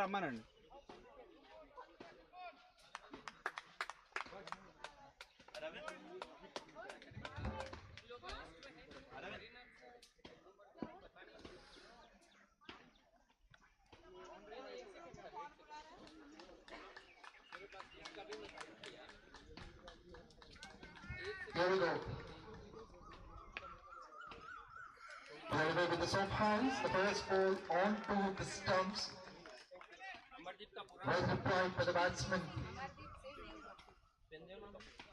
రమ్మనండి. Here we go. Here we go with the soft hands. The first ball onto the stumps. Well deployed by the batsman.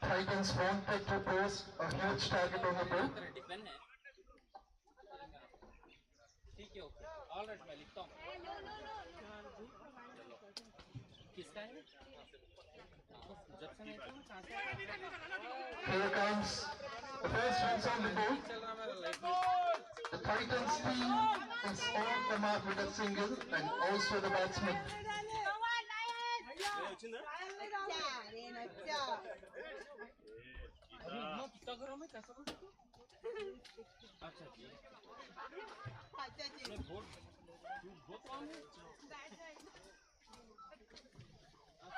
Titans wanted to post a huge target on the ball. ठीक है okay all right मैं लिखता हूँ किसका है junction है तो कहाँ से Here comes the first runs on the board. The Titans team is on the mark with a single and also the batsman. कितना करो मैं कैसा अच्छा जी बहुत कौन है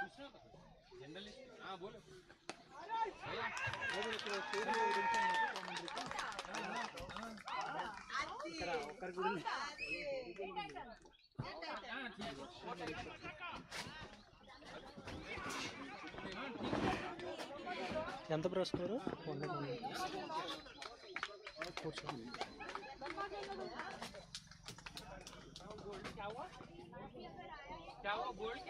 पूछना था जनरलिस्ट हाँ बोलो ఎంత బ్రో స్కోరు 100 కూర్చోండి क्या हुआ गोल्ड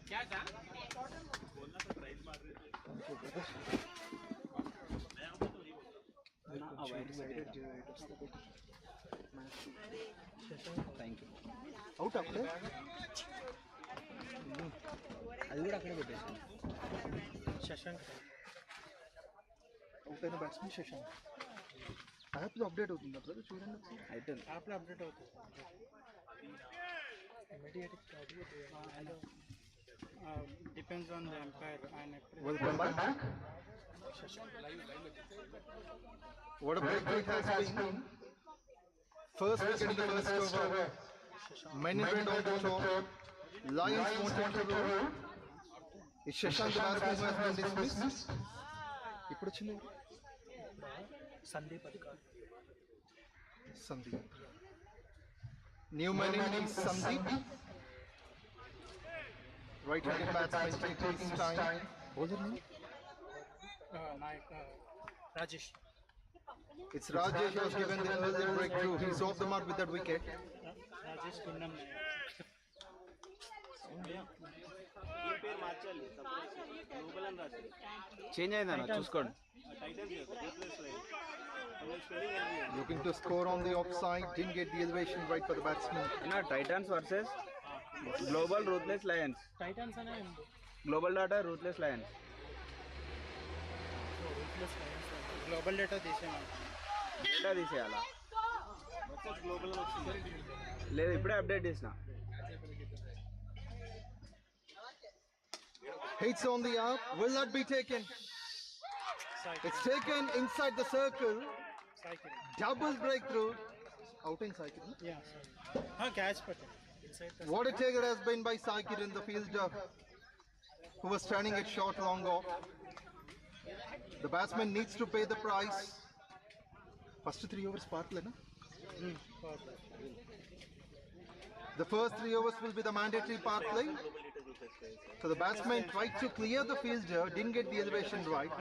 क्या क्या था बोलना तो प्राइस मार रहे थे థ్యాంక్ యూ అవుట్ అప్పుడే అది కూడా అక్కడే పెట్టేసాను శశాంక్ అవుట్ అయిన బ్యాట్స్మెన్ శశాంక్ యాప్లో అప్డేట్ అవుతుంది అప్పుడు చూడండి ఒకసారి అయిపోయింది యాప్లో అప్డేట్ అవుతుంది immediate depends on the umpire ఆయన Welcome back. What a break it has been. First wicket in the first over. Many went on the top. Lions wanted to roll. Is Shashank the man who has been dismissed? ఇప్పుడు వచ్చింది సందీప్ అధికారి Sandeep new money is Sandeep right-handed batsman taking his time. What's your name? Rajesh. It's Rajesh who was given the early breakthrough. He's off the mark with that wicket. Rajesh Kunnam. Change అయిందన్న చూసుకోండి Looking to score on the offside, didn't get the elevation right for the batsman. అన్న Titans versus global ruthless lions Titans and global data ruthless lions global data data తీసేయాలా లేదు ఇప్పుడే update చేసిన hits on the up. Will that be taken? It's taken inside the circle. Double breakthrough. Out in cycle. Yeah. Catch button. What a take it has been by Sakir in the fielder who was turning it short long off. The batsman needs to pay the price. First 3 overs part lena. The first 3 overs will be the mandatory part play. So the batsman tried to clear the fielder, didn't get the elevation right.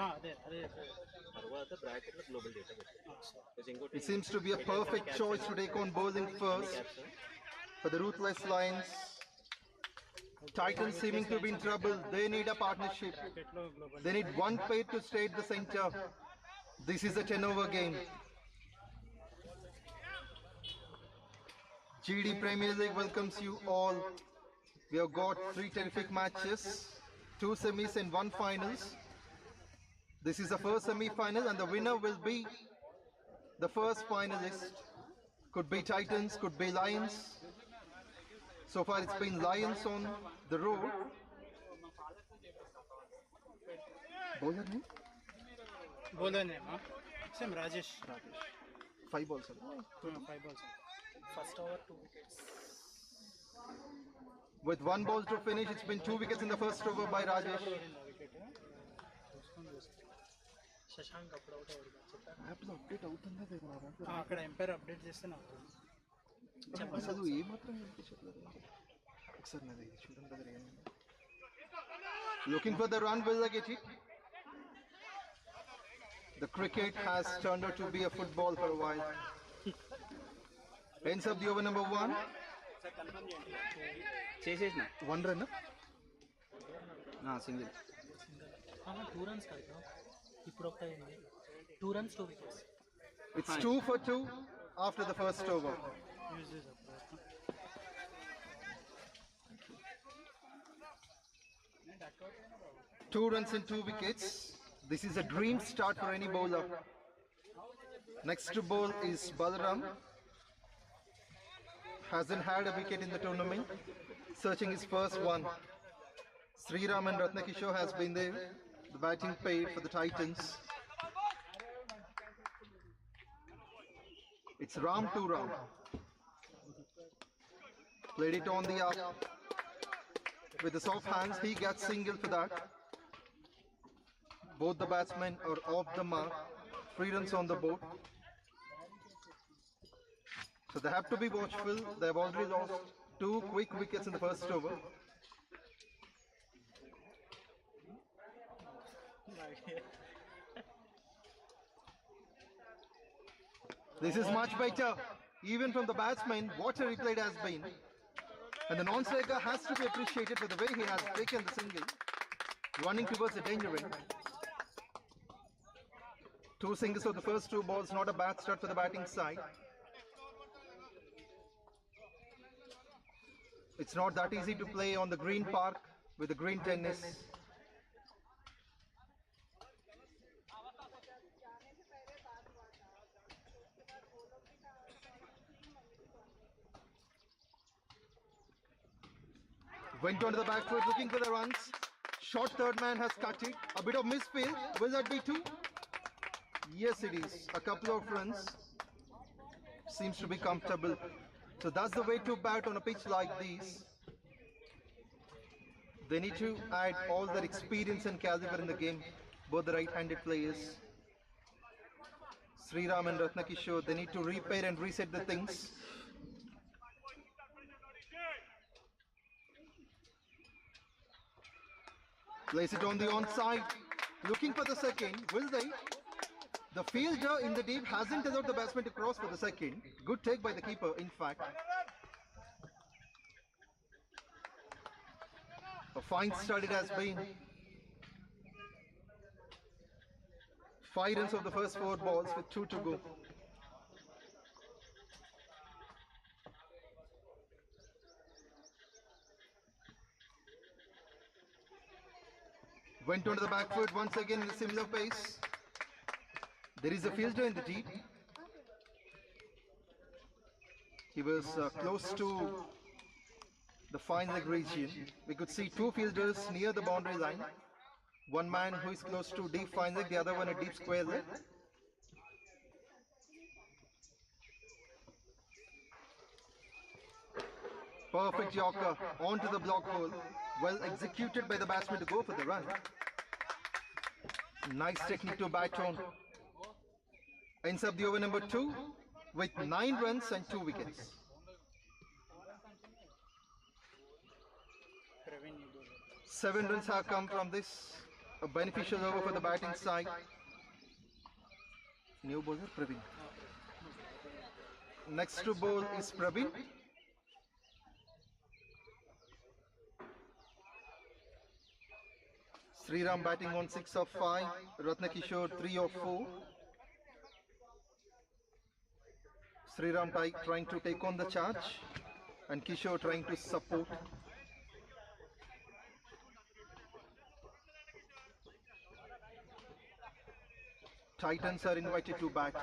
It seems to be a perfect choice to take on bowling first for the Ruthless Lions. Titans seeming to be in trouble. They need a partnership. They need one pair to stay at the center. This is a 10-over game. GD Premier League welcomes you all. We have got 3 terrific matches, 2 semis and 1 finals. This is the first semi-final and the winner will be the first finalist. Could be Titans, could be Lions. So far it's been Lions on the road. Bowler name? Bowler name, huh? Same Rajesh. 5 balls. 5 balls. First over 2 wickets. With 1 ball to finish, it's been 2 wickets in the first over by Rajesh. Shashank అప్పుడు out అయ్యాడు update అవుతుందా అక్కడ umpire update చేస్తే నాకు అసలు ఏమాత్రం వినిపించట్లేదు ఒకసారి నాది చూడండి బ్రదర్ ఏమైంది looking for the run will they get it? The cricket has turned out to be a football for a while. Ends up the over number 1. చేసేసిన 1 run. సింగిల్ 2 runs కాదు ఇప్పుడు ఒకటి అయింది 2 runs 2 wickets. It's 2 for 2 after the first over. Use చేసా 2 runs and 2 wickets. This is a dream start for any bowler. Next to bowl is Balaram. Hasn't had a wicket in the tournament. Searching his first one. Sriram and Ratnakishore has been there. The batting paid for the Titans. It's Ram to Ram. Played it on the up. With the soft hands, he gets single for that. Both the batsmen are off the mark. 3 runs on the board. So they have to be watchful. They have already lost 2 quick wickets in the first over. This is much better. Even from the batsman, what a replay it has been. And the non-striker has to be appreciated for the way he has taken the single, running towards the danger end. 2 singles for the first 2 balls, not a bad start for the batting side. It's not that easy to play on the green park with the green tennis. Went onto the back foot looking for the runs. Short third man has cut it. A bit of misfield. Will that be 2? Yes, it is. A couple of runs. Seems to be comfortable. So that's the way to bat on a pitch like this. They need to add all their experience and caliber in the game. Both the right-handed players. Sriram and Ratnakishore, they need to repair and reset the things. Place it on the onside. Looking for the second. Will they? The fielder in the deep hasn't allowed the batsman to cross for the second. Good take by the keeper, in fact. A fine start it has been. 5 runs of the first 4 balls with 2 to go. Went onto the back foot once again in a similar pace. There is a fielder in the deep. He was close to the fine leg region. We could see 2 fielders near the boundary line. One man who is close to deep fine leg, the other one a deep square leg. Perfect yorker onto the block hole. Well executed by the batsman to go for the run. Nice technique to bat on. Ends up the over number 2 with 9 runs and 2 wickets. Seven runs have come from this. A beneficial over for the batting side. New bowler Praveen. Next to bowl is Praveen. Sriram batting on 6 of 5. Ratnakishore 3 of 4. Sriram trying to take on the charge and Kishore trying to support. Titans are invited to bat.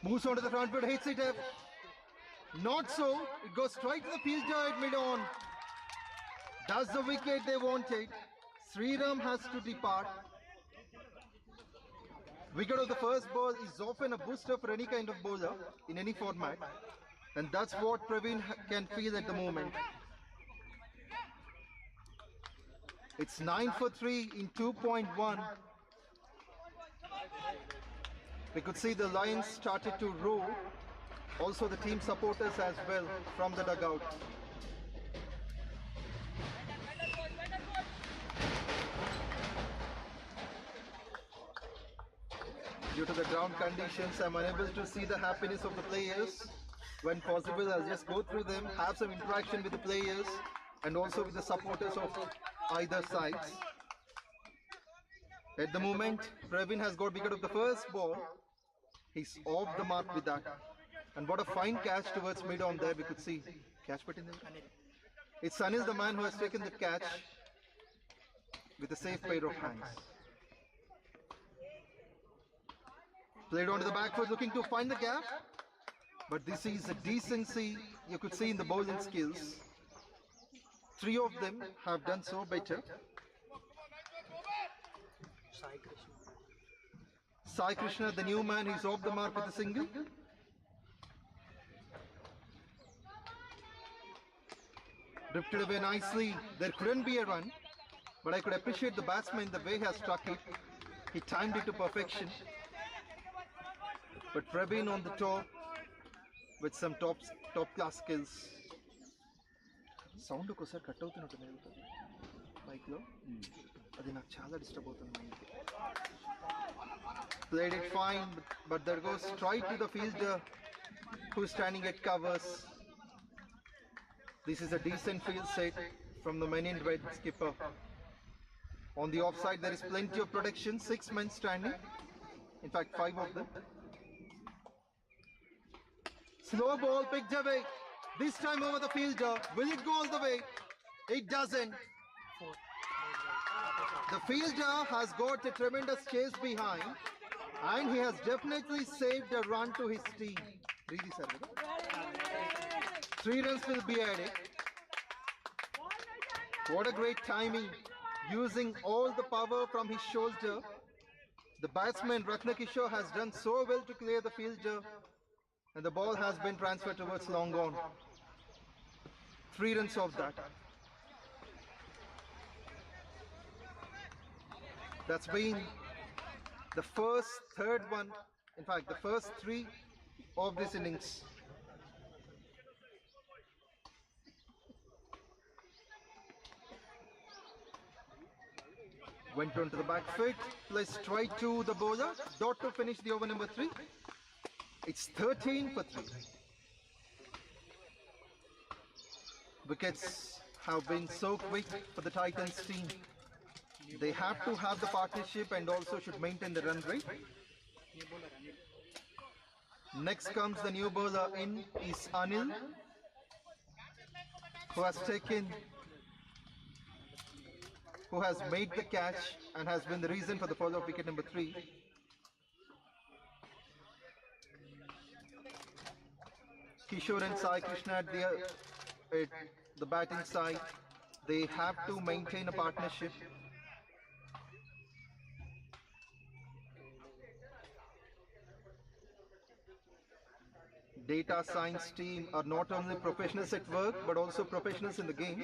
Moves on to the front foot, hits it up. Not so. It goes straight to the fielder at mid-on. That's the wicket they wanted. Sriram has to depart. Wicket of the first ball is often a booster for any kind of bowler in any format, and that's what Praveen can feel at the moment. It's 9 for 3 in 2.1. We could see the Lions started to roar. Also the team supporters as well from the dugout. Due to the ground conditions, I'm unable to see the happiness of the players. When possible, I'll just go through them, have some interaction with the players and also with the supporters of either sides. At the moment, Praveen has got wicket of the first ball. He's off the mark with that. And what a fine catch towards mid on there, we could see. Catch put in there. It's Anil, the man who has taken the catch with a safe pair of hands. Played onto the back foot, looking to find the gap. But this is a decency you could see in the bowling skills. Three of them have done so better. Sai Krishna, the new man, is off the mark with a single. Drifted away nicely. There couldn't be a run, but I could appreciate the batsman the way he has struck it. He timed it to perfection. But Praveen on the top with some top class skills. Sound ఒకసారి cut అవుతున్నట్టుంది mic లో అది నాకు చాలా disturb అవుతుంది mic. Played it fine, but there goes straight to the fielder who's standing at covers. This is a decent field set from the men in red skipper. On the offside there is plenty of protection, 6 men standing, in fact 5 of them. Slow ball picked away, this time over the fielder. Will it go all the way? It doesn't. The fielder has got a tremendous chase behind and he has definitely saved a run to his team. 3 runs will be added. What a great timing, using all the power from his shoulder. The batsman Ratnakishore has done so well to clear the fielder and the ball has been transferred towards long on. 3 runs of that. That's been the third one, in fact the first 3 of this innings. Went on to the back foot, placed straight to the bowler, dot to finish the over number 3. It's 13 for 3. Wickets have been so quick for the Titans team. They have to have the partnership and also should maintain the run rate. Next comes the new bowler in is Anil, who has made the catch and has been the reason for the fall of wicket number 3. Kishore and Sai Krishna at the batting side, they have to maintain a partnership. Data science team are not only professionals at work but also professionals in the game.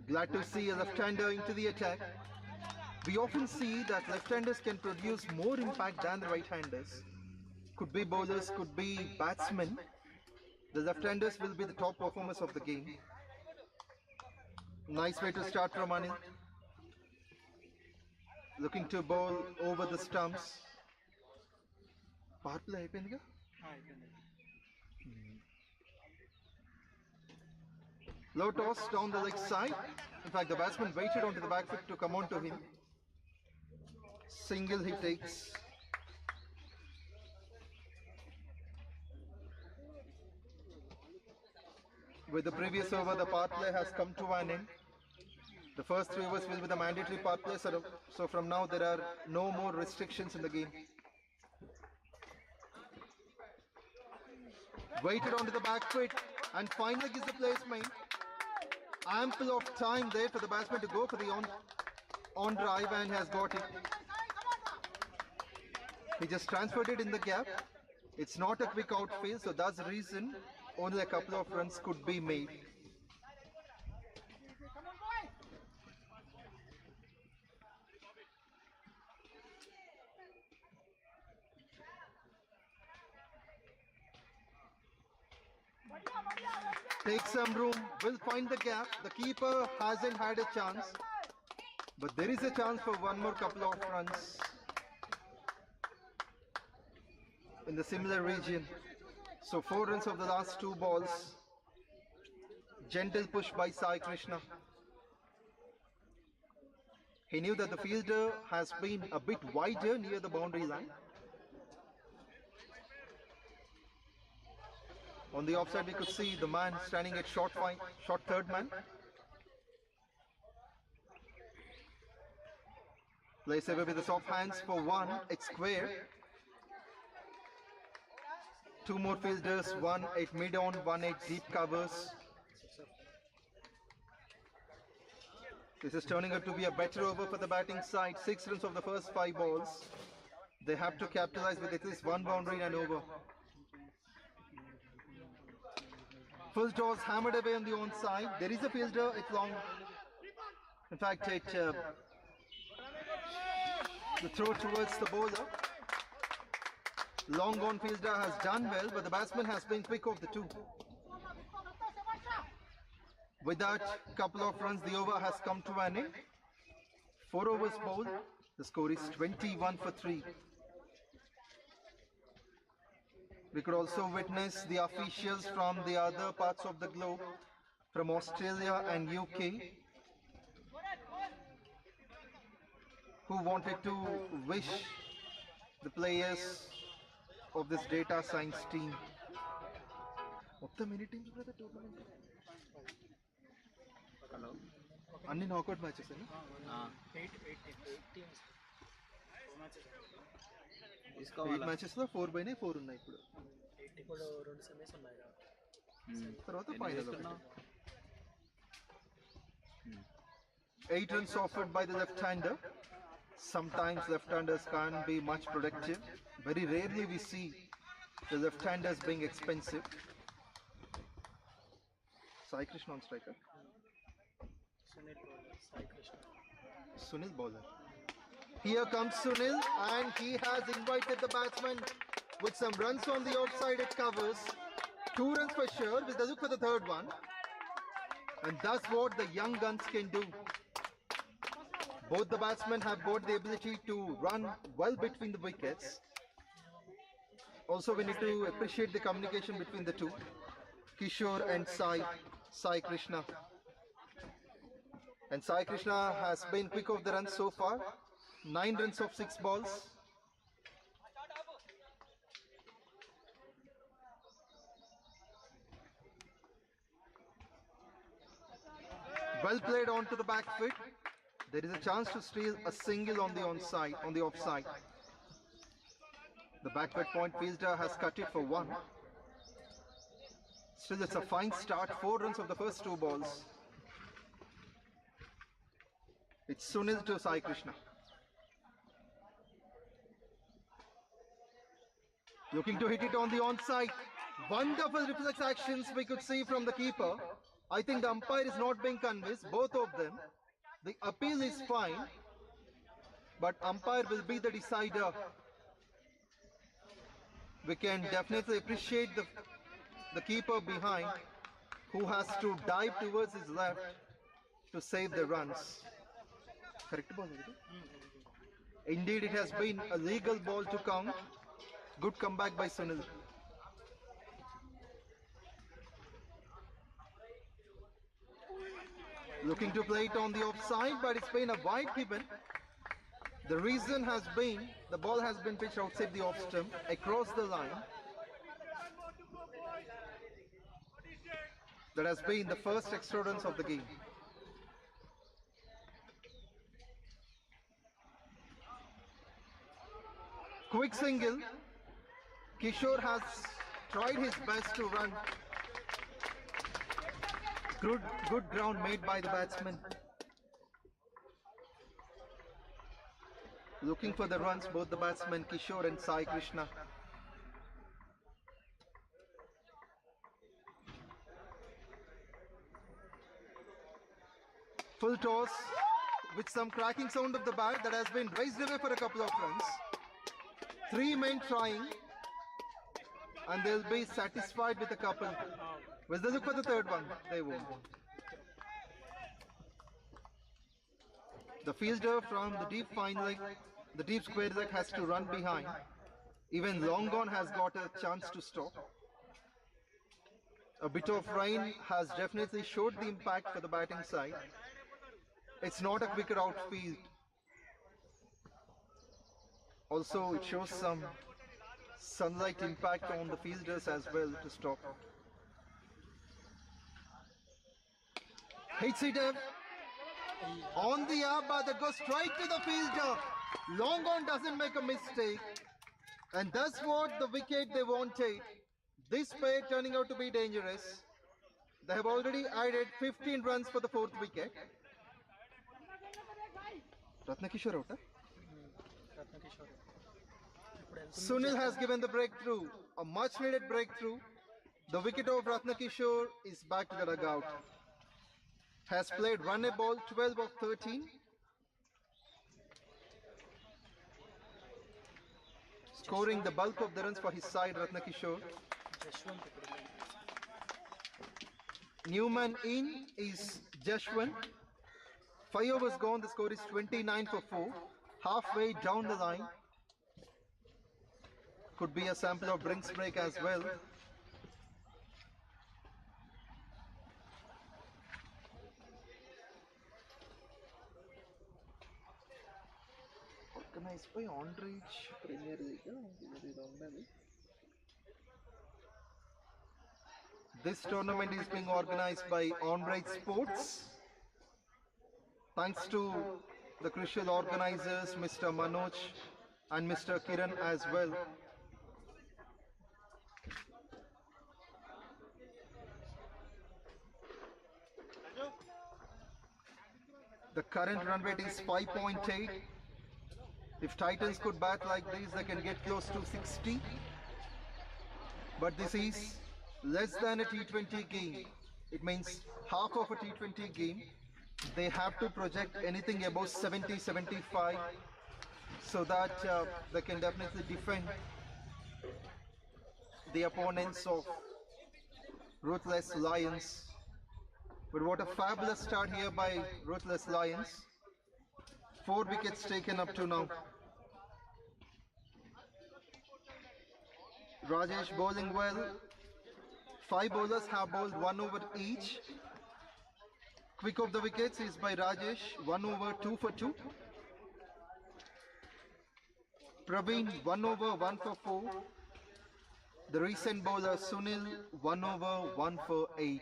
Glad to see a left-hander into the attack. We often see that left-handers can produce more impact than the right-handers. Could be bowlers, could be batsmen. The left-handers will be the top performers of the game. Nice way to start from Anil. Looking to bowl over the stumps. Power play అయిపోయిందిగా. Low toss down the leg side. In fact, the batsman waited onto the back foot to come on to him. Single he takes. With the previous over, the power play has come to an end. The first 3 overs will be the mandatory power play, so from now there are no more restrictions in the game. Waited onto the back foot and finally gives the placement. ample of time there for the batsman to go for the on drive, and has got it. He just transferred it in the gap. It's not a quick outfield, so that's the reason only a couple of runs could be made. Take some room, will find the gap. The keeper hasn't had a chance, but there is a chance for one more couple of runs in the similar region. So 4 runs of the last 2 balls. Gentle push by Sai Krishna. He knew that the fielder has been a bit wider near the boundary line. On the offside, we could see the man standing at short third man. Plays away with the soft hands for 1. It's square. 2 more fielders, 1 at mid-on, 1 at deep covers. This is turning out to be a better over for the batting side. 6 runs of the first 5 balls. They have to capitalize with at least 1 boundary and over. First toss hammered away on the onside. There is a fielder at long. In fact, the throw towards the bowler. Long on fielder has done well, but the batsman has been quick of the 2. With that couple of runs, the over has come to an end. 4 overs bowled. The score is 21 for 3. We could also witness the officials from the other parts of the globe, from Australia and UK, who wanted to wish the players of this data science team. Anni knockout matches, 8 matches లో 4/4 ఉన్నాయి ఇప్పుడు. ఇప్పుడు 2 semis ఉన్నాయి తర్వాత final. 8 runs offered by the left-hander. Sometimes left-handers can't be much productive. Very rarely we see the left-handers being expensive. Sai Krishna on striker. Sunil bowler. Here comes Sunil, and he has invited the batsman with some runs on the outside. It covers 2 runs for sure, with the look for the third one. And that's what the young guns can do. Both the batsmen have got the ability to run well between the wickets. Also, we need to appreciate the communication between the 2, Kishore and Sai Krishna. And Sai Krishna has been quick of the runs so far. 9 runs of 6 balls. Well played onto the back foot. There is a chance to steal a single on the offside. The backward point fielder has cut it for 1. Still, it's a fine start. 4 runs of the first 2 balls. It's Sunil to Sai Krishna. Looking to hit it on the onside. Wonderful reflex actions we could see from the keeper. I think the umpire is not being convinced, both of them. The appeal is fine, but umpire will be the decider. We can definitely appreciate the keeper behind, who has to dive towards his left to save the runs. Correct ball? Indeed, it has been a legal ball to count. Good comeback by Sunil. Looking to play it on the offside, but it's been a wide given. The reason has been the ball has been pitched outside the off stump across the line. That has been the first extra runs of the game. Quick single. Kishore has tried his best to run Good ground made by the batsman. Looking for the runs, both the batsmen Kishore and Sai Krishna. Full toss with some cracking sound of the bat that has been raised away for a couple of runs. 3 men trying, and they'll be satisfied with a couple. Will they look for the third one? They won't. The fielder from the deep fine leg, the deep square leg, has to run behind. Even long gone has got a chance to stop. A bit of rain has definitely showed the impact for the batting side. It's not a quicker outfield. Also, it shows some sunlight impact on the fielders as well to stop. Hits it up. On the armbar that goes straight to the fielder. Long on doesn't make a mistake. And that's what the wicket they wanted. This pair turning out to be dangerous. They have already added 15 runs for the 4th wicket. Ratnakishore out. Sunil has given the breakthrough, a much needed breakthrough. The wicket of Ratnakishore is back to the dugout. Has played run a ball 12 of 13. Scoring the bulk of the runs for his side, Ratnakishore. Newman in is Jashwant. 5 overs gone, the score is 29 for 4. Halfway down the line. Could be a sample of drinks break as well. Organized by On-Reach Premier League. This tournament is being organized by On-Reach Sports. Thanks to the crucial organizers, Mr. Manoj and Mr. Kiran as well. The current run rate is 5.8. If Titans could bat like this, they can get close to 60. But this is less than a T20 game. It means half of a T20 game. They have to project anything above 70, 75 so that they can definitely defend the opponents of Ruthless Lions. But what a fabulous start here by Ruthless Lions. 4 wickets taken up to now. Rajesh bowling well. 5 bowlers have bowled 1 over each. Quick of the wickets is by Rajesh, 1 over 2 for 2. Praveen, 1 over 1 for 4. The recent bowler Sunil, 1 over 1 for 8.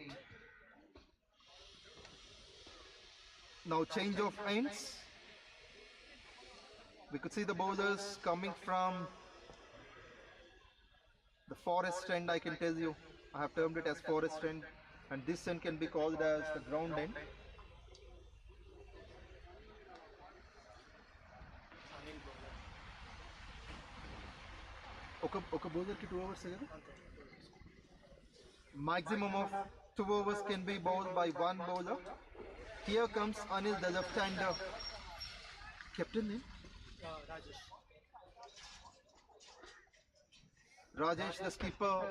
Now change of ends. We could see the bowlers coming from the forest end, I can tell you. I have termed it as forest end, and this end can be called as the ground end. Oka bowler ki 2 overs agada? Maximum of 2 overs can be bowled by 1 bowler. Here comes Anil, the left-hander. Captain name? Rajesh, the skipper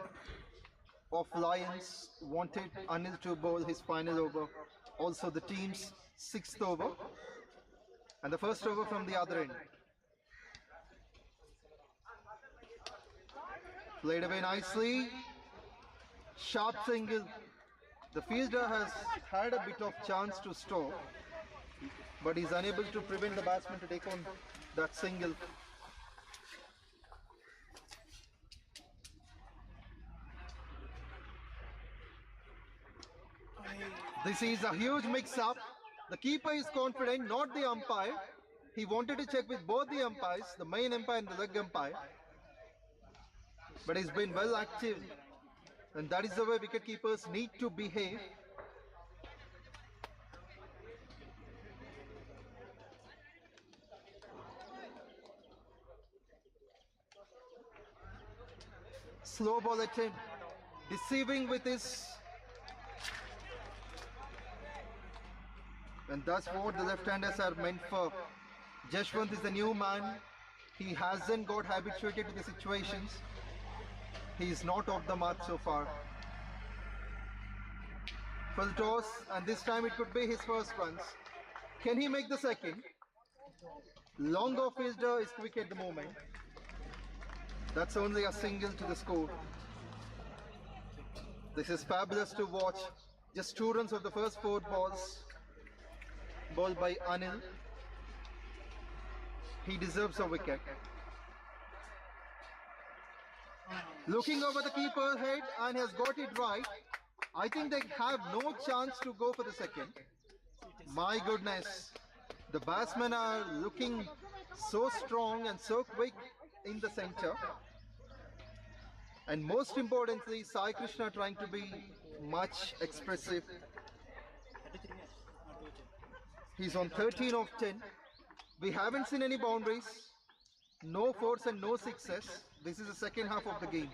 of Lions, wanted Anil to bowl his final over. Also the team's 6th over. And the first over from the other end. Played away nicely. Sharp single. The fielder has had a bit of chance to stop, but he's unable to prevent the batsman to take on that single. This is a huge mix-up. The keeper is confident, not the umpire. He wanted to check with both the umpires, the main umpire and the leg umpire. But he's been well active. And that is the way wicket keepers need to behave. slow ball attempt, deceiving with his. And that's what the left-handers are meant for. Jashwant is the new man. He hasn't got habituated to the situations. He is not off the mark so far. Full toss, and this time it could be his first runs. Can he make the second? Long off fielder is quick at the moment. That's only a single to the score. This is fabulous to watch. Just 2 runs of the first 4 balls. Ball by Anil. He deserves a wicket. Looking over the keeper's head and has got it right. I think they have no chance to go for the second. My goodness. The batsmen are looking so strong and so quick in the center. And most importantly, Sai Krishna trying to be much expressive. He's on 13 of 10. We haven't seen any boundaries. No 4s and no 6s. This is the second half of the game.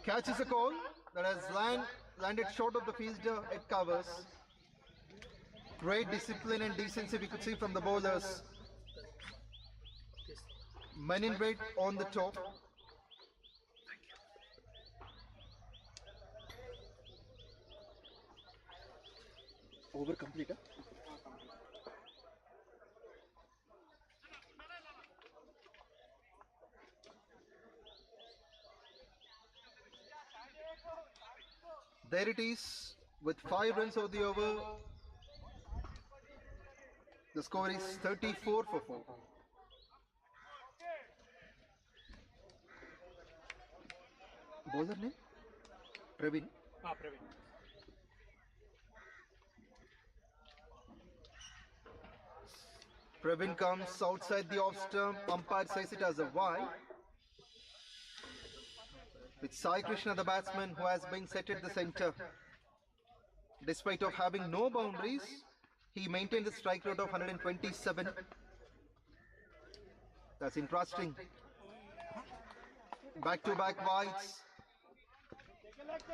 Catch is a call that has landed short of the fielder. It covers. Great discipline and decency we could see from the bowlers. Men in red on the top. Over complete. There it is, with 5 runs of the over. The score is 34 for 4. Bowler name? Praveen. Praveen. Praveen comes outside the off stump. Umpire says it as a wide. With Sai Krishna, the batsman, who has been set at the center. Despite of having no boundaries, he maintained a strike rate of 127. That's interesting. Back-to-back wides.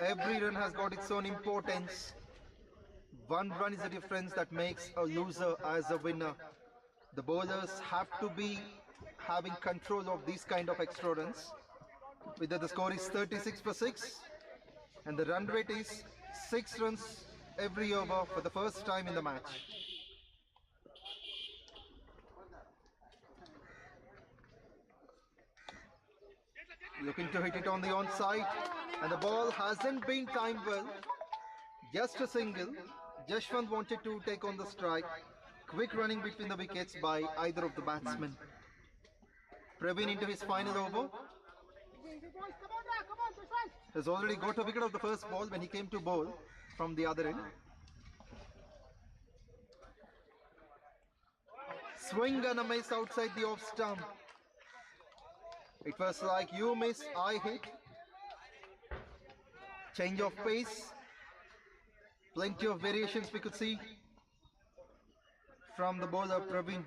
Every run has got its own importance. 1 run is the difference that makes a loser as a winner. The bowlers have to be having control of these kind of extra runs. Whether the score is 36 for 6 and the run rate is 6 runs every over for the first time in the match. Looking to hit it on the onside, and the ball hasn't been timed well. Just a single. Jashwant wanted to take on the strike. Quick running between the wickets by either of the batsmen. Praveen into his final over. Has already got a wicket of the first ball when he came to bowl from the other end. Swing and a miss outside the off stump. It was like you miss, I hit. Change of pace. Plenty of variations we could see from the bowler Praveen.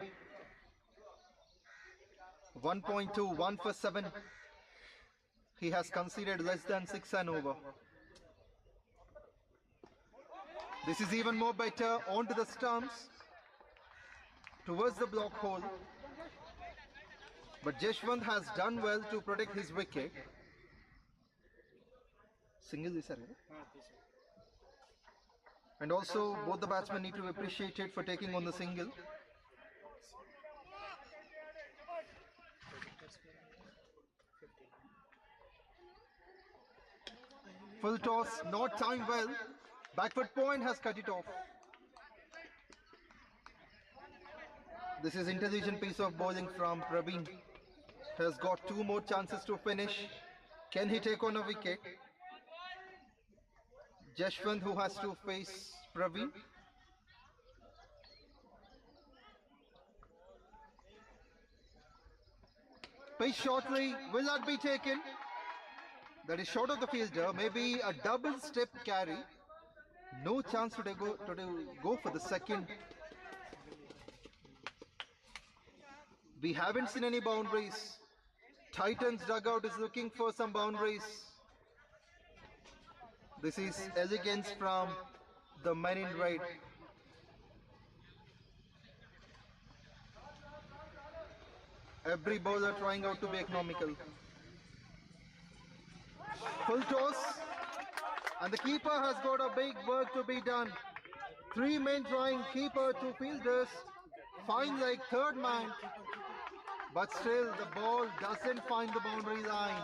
1.2, 1 for 7. He has conceded less than 6 and over. This is even more better. Onto the stumps. Towards the block hole. But Jashwant has done well to protect his wicket. Single this, and also both the batsmen need to be appreciated for taking on the single. Full toss, not timed well. Backward point has cut it off. This is intelligent piece of bowling from Praveen. Has got 2 more chances to finish. Can he take on a wicket? Jashwant, who has to face Praveen. Pitch shortly, will that be taken? That is short of the fielder, maybe a double step carry. No chance to go for the second. We haven't seen any boundaries. Titans dugout is looking for some boundaries. This is elegance from the men in red. Every bowler trying out to be economical. Full toss. And the keeper has got a big work to be done. 3 men trying, keeper, 2 fielders. Fine like third man. But still the ball doesn't find the boundary line.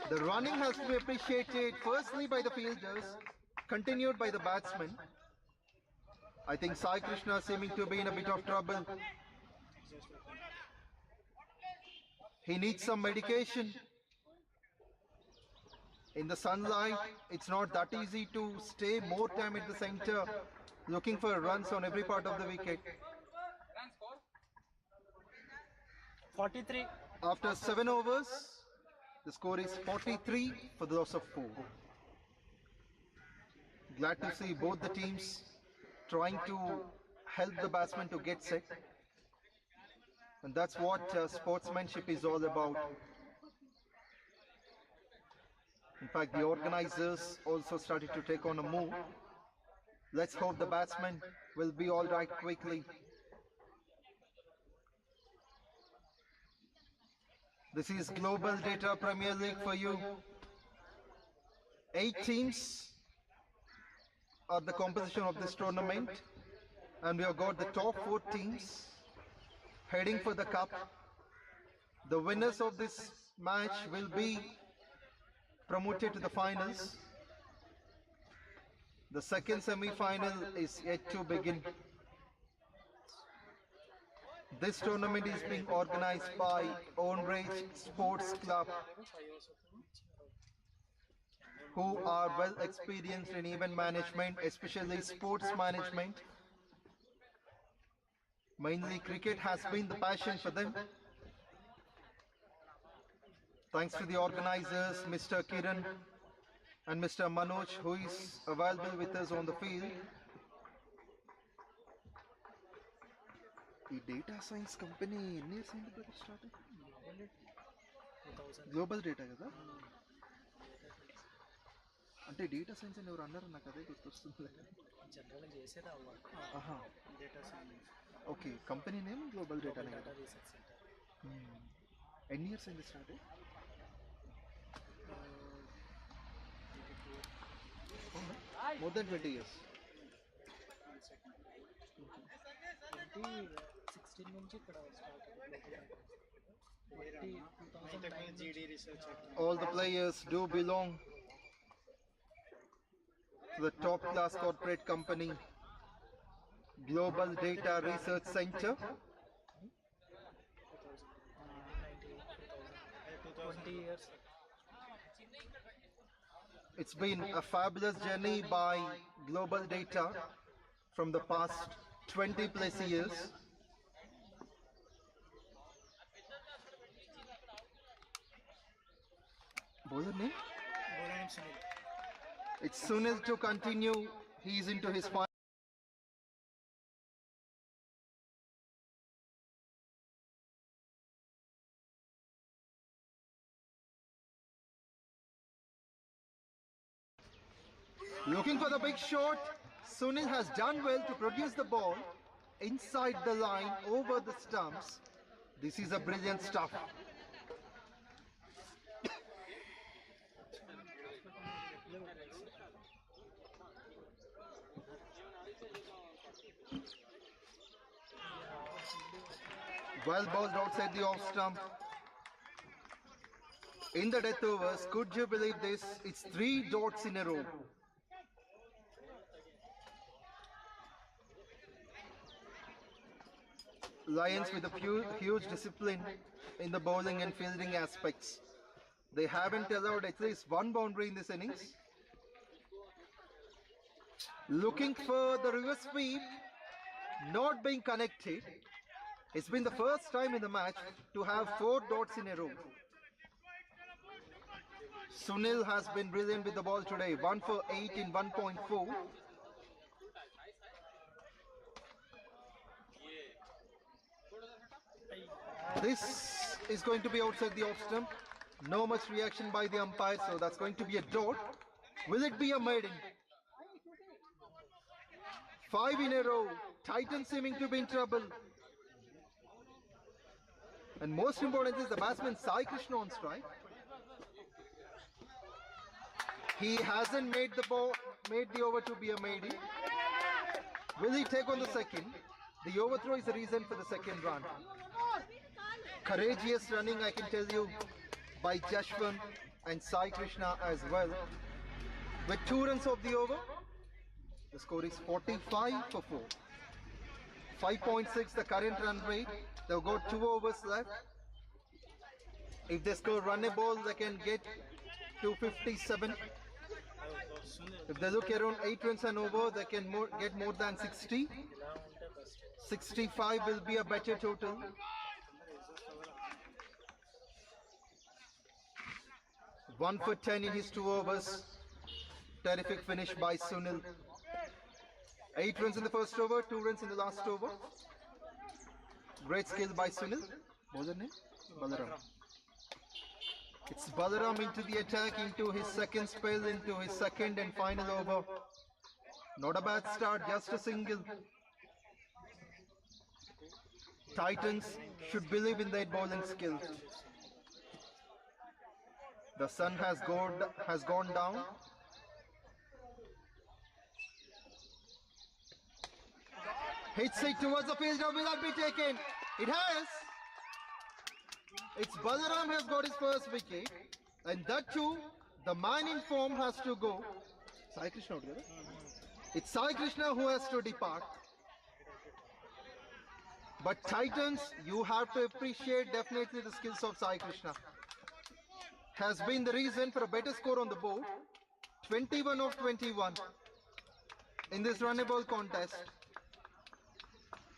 The running has to be appreciated firstly by the fielders, continued by the batsmen. I think Sai Krishna seeming to be in a bit of trouble. He needs some medication. In the sunlight, it's not that easy to stay more time at the center, looking for runs on every part of the wicket. 43. After 7 overs, the score is 43 for the loss of 4. Glad to see both the teams trying to help the batsman to get set. And that's what sportsmanship is all about. In fact, the organizers also started to take on a move. Let's hope the batsman will be all right quickly. This is Global Data Premier League for you. 8 teams are the composition of this tournament, and we have got the top 4 teams heading for the cup. The winners of this match will be promoted to the finals. The second semi-final is yet to begin. This tournament is being organized by Ownrage Sports Club, who are well experienced in event management, especially sports management. Mainly cricket has been the passion for them. Thanks to the organizers, Mr. Kiran and Mr. Manoj, who is available with us on the field. The data science company ఎన్ని years అయింది brother start? Global data కదా? అంటే data science అని ఎవరు అన్నారు, నాకు అదే గుర్తొస్తుంది. జనరల్గా చేసేది అవ్వాలి. Data science. Okay, company name global డేటానే కదా? ఎన్ని ఇయర్స్ అయింది స్టార్ట్? More than 20 years. 2016 నుంచి ఇక్కడ స్టార్ట్ అయ్యింది. All the players do belong to the top class corporate company, Global Data Research Center. 20 years. It's been a fabulous journey by Global Data from the past 20 plus years. Bowler name? It's Sunil to continue. He's into his final. Looking for the big shot. Sunil has done well to produce the ball inside the line over the stumps. This is a brilliant stuff. Well bowled outside the off stump. In the death overs, could you believe this? It's 3 dots in a row. Lions with a huge discipline in the bowling and fielding aspects. They haven't allowed at least 1 boundary in this innings. Looking for the reverse sweep, not being connected. It's been the first time in the match to have 4 dots in a row. Sunil has been brilliant with the ball today. 1 for 8 in 1.4. This is going to be outside the off stump. No much reaction by the umpire, so that's going to be a dot. Will it be a maiden? 5 in a row. Titans seeming to be in trouble. And most important is the batsman Sai Krishna on strike. He hasn't made the over to be a maiden. Will he take on the second? The overthrow is the reason for the second run. Courageous running, I can tell you, by Jashwant and Sai Krishna as well. With 2 runs of the over, the score is 45 for 4. 5.6 the current run rate. They've got 2 overs left. If they score run a ball, they can get to 57. If they look around 8 runs and over, they can get more than 60. 65 will be a better total. One for 10 in his 2 overs. Terrific finish by Sunil. 8 runs in the first over, 2 runs in the last over. Great skill by Sunil. Bowler name? Balaram. It's Balaram into the attack, into his second spell, into his second and final over. Not a bad start, just a single. Titans should believe in their bowling skill. The sun has gone down. Hits it towards the fielder, will not be taken. It has. It's Balaram has got his first wicket, and that too, the man in form has to go. Sai Krishna out there. It's Sai Krishna who has to depart. But Titans, you have to appreciate definitely the skills of Sai Krishna. Has been the reason for a better score on the board. 21 of 21 in this runnable contest.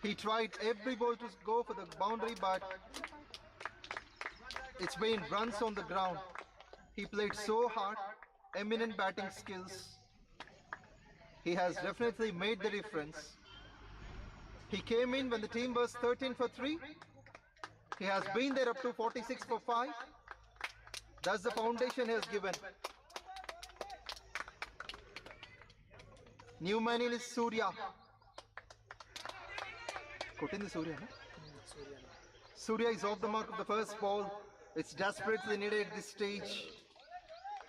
He tried every ball to go for the boundary, but it's been runs on the ground. He played so hard, eminent batting skills. He has definitely made the difference. He came in when the team was 13 for 3. He has been there up to 46 for 5. That's the foundation he has given. New man in is Surya. Surya, no? Surya is off the mark of the first ball. It's desperately needed at this stage.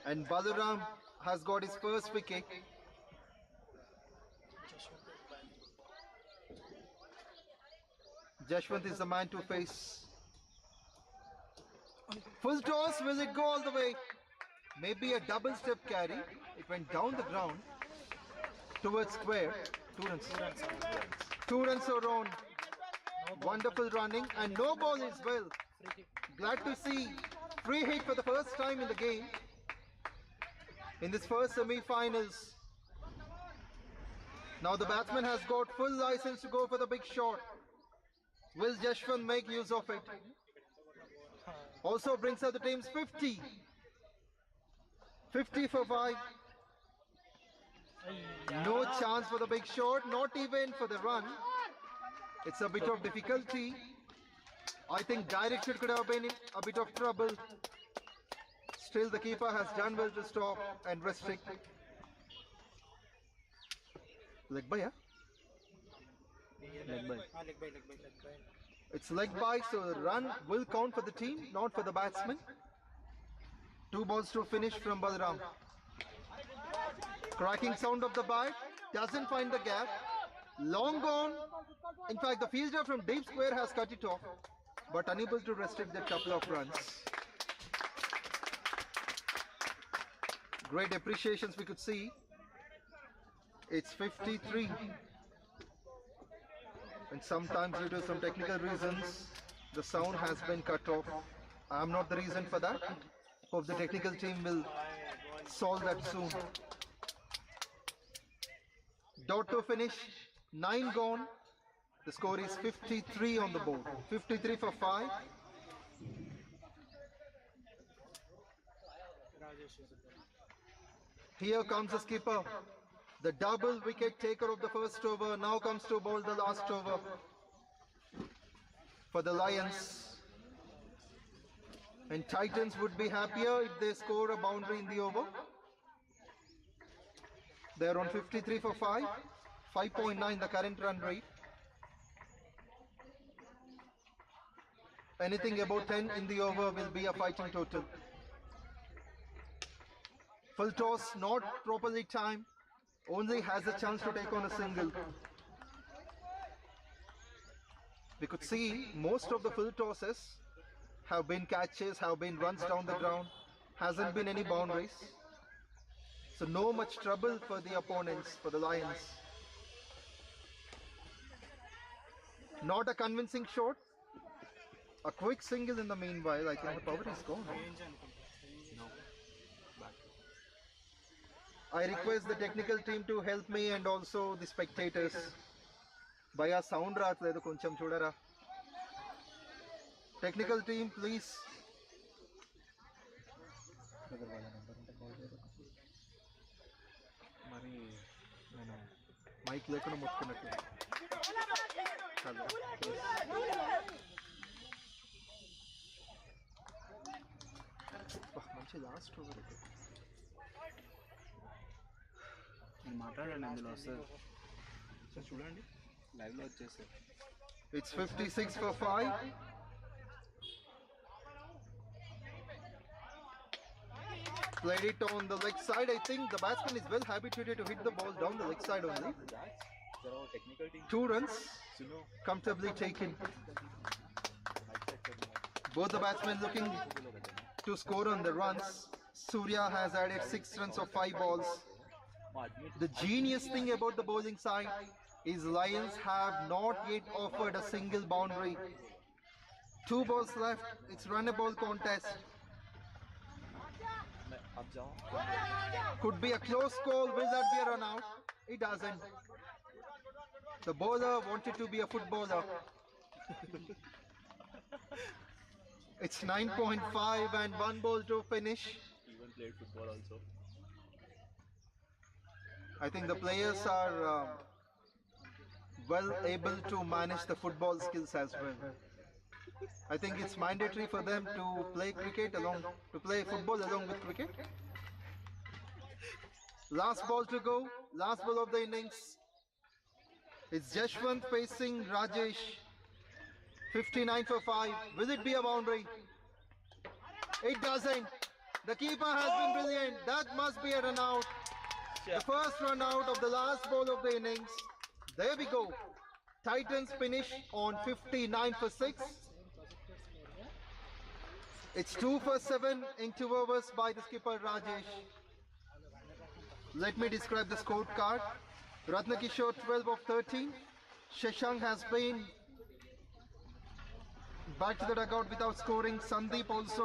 And Balaram has got his first wicket. Jashwant is the man to face. Full toss, will it go all the way? Maybe a double step carry. It went down the ground towards square. 2 runs. 2 runs are on. Wonderful running and no ball as well. Glad to see free hit for the first time in the game. In this first semi-finals. Now the batsman has got full license to go for the big shot. Will Jashwant make use of it? Also brings out the team's 50. 50 for 5. No chance for the big shot, not even for the run. It's a bit of difficulty. I think direction could have been in a bit of trouble. Still the keeper has done well to stop and restrict. Leg by, huh? Leg by. It's leg by, so the run will count for the team, not for the batsman. 2 balls to finish from Balaram. Cracking sound of the bat, doesn't find the gap. Long gone. In fact, the fielder from deep square has cut it off, but unable to restrict that couple of runs. Great appreciations we could see. It's 53. And sometimes due to some technical reasons, the sound has been cut off. I'm not the reason for that. Hope the technical team will solve that soon. Dot to finish, 9 gone. The score is 53 on the board. 53 for 5. Here comes the skipper. The double wicket taker of the first over now comes to bowl the last over for the Lions. And Titans would be happier if they score a boundary in the over. They're on 53 for 5. 5.9 the current run rate. Anything above 10 in the over will be a fighting total. Full toss not properly timed. Only has a chance to take on a single. We could see most of the full tosses have been catches, have been runs down the ground. Hasn't been any boundaries. So no much trouble for the opponents, for the Lions. Not a convincing shot. A quick single in the meanwhile. I think the power is gone. I request the technical team to help me and also the spectators. Bhaiya sound raatledu koncham chudara. Technical team, please. మరి నేను mic లేకుండా మొత్తుకున్నట్టు. మంచి last over. మాట్లాడండి అందులో వస్తుంది sir, చూడండి లైవ్లో వచ్చేసారు. It's 56 for 5. Played it on the leg side. I think the batsman is well habituated to hit the ball down the leg side only. 2 runs comfortably taken. Both the batsmen looking to score on the runs. Surya has added 6 runs of 5 balls. The genius thing about the bowling side is Lions have not yet offered a single boundary. 2 balls left. It's run-a-ball contest. Could be a close call. Will that be a run out? It doesn't. The bowler wanted to be a footballer. It's 9.5 and 1 ball to finish. Even played football also. I think the players are well able to manage the football skills as well. I think it's mandatory for them to play football along with cricket. Last ball to go, last ball of the innings. It's Jashwant facing Rajesh. 59 for 5. Will it be a boundary? It doesn't. The keeper has been brilliant. That must be a run out. The first run out of the last ball of the innings. There we go. Titans finish on 59 for 6. It's 2 for 7 in 2 overs by the skipper Rajesh. Let me describe the scorecard. Ratnakishore 12 of 13. Shashank has been back to the dugout without scoring. Sandeep also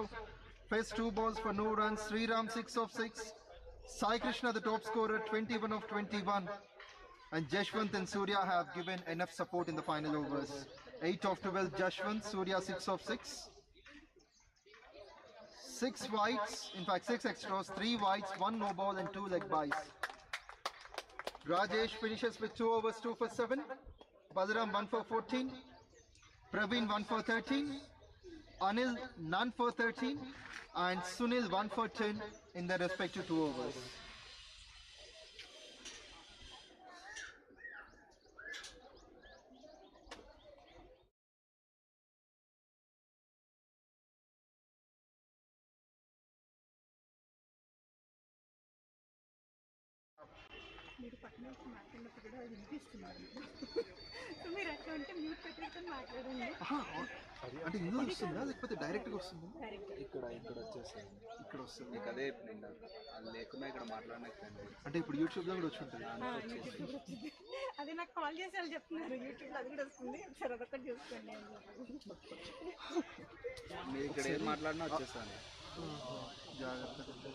faced 2 balls for no runs. Sriram 6 of 6. Sai Krishna the top scorer 21 of 21. And Jashwant and Surya have given enough support in the final overs. 8 of 12 Jashwant, Surya 6 of 6. 6 wides, in fact 6 extras, 3 wides, 1 no ball and 2 leg byes. Rajesh finishes with 2 overs, 2 for 7. Balaram 1 for 14. Praveen 1 for 13. Anil none for 13. And Sunil 1 for 10 in their respective 2 overs. మీరు పక్కన వచ్చి మాట్లాడినప్పుడు కూడా అది వినిపిస్తున్నారు. So మీరు అట్లా ఉంటే మ్యూట్ పెట్టుకొని మాట్లాడండి. అంటే ఇందులో వస్తుందా లేకపోతే డైరెక్ట్గా వస్తుందా? ఇక్కడ వచ్చేస్తుంది. ఇక్కడ వస్తుంది. నీకు అదే అది లేకుండా ఇక్కడ మాట్లాడడానికి అంటే ఇప్పుడు యూట్యూబ్లో కూడా వచ్చి ఉంటుంది. అదే నాకు కాల్ చేసి వాళ్ళు చెప్తున్నారు యూట్యూబ్లో అది కూడా వస్తుంది, ఒకసారి అదొకటి చూసుకోండి. మీరు ఇక్కడ ఏం మాట్లాడినా వచ్చేస్తాను. జాగ్రత్త.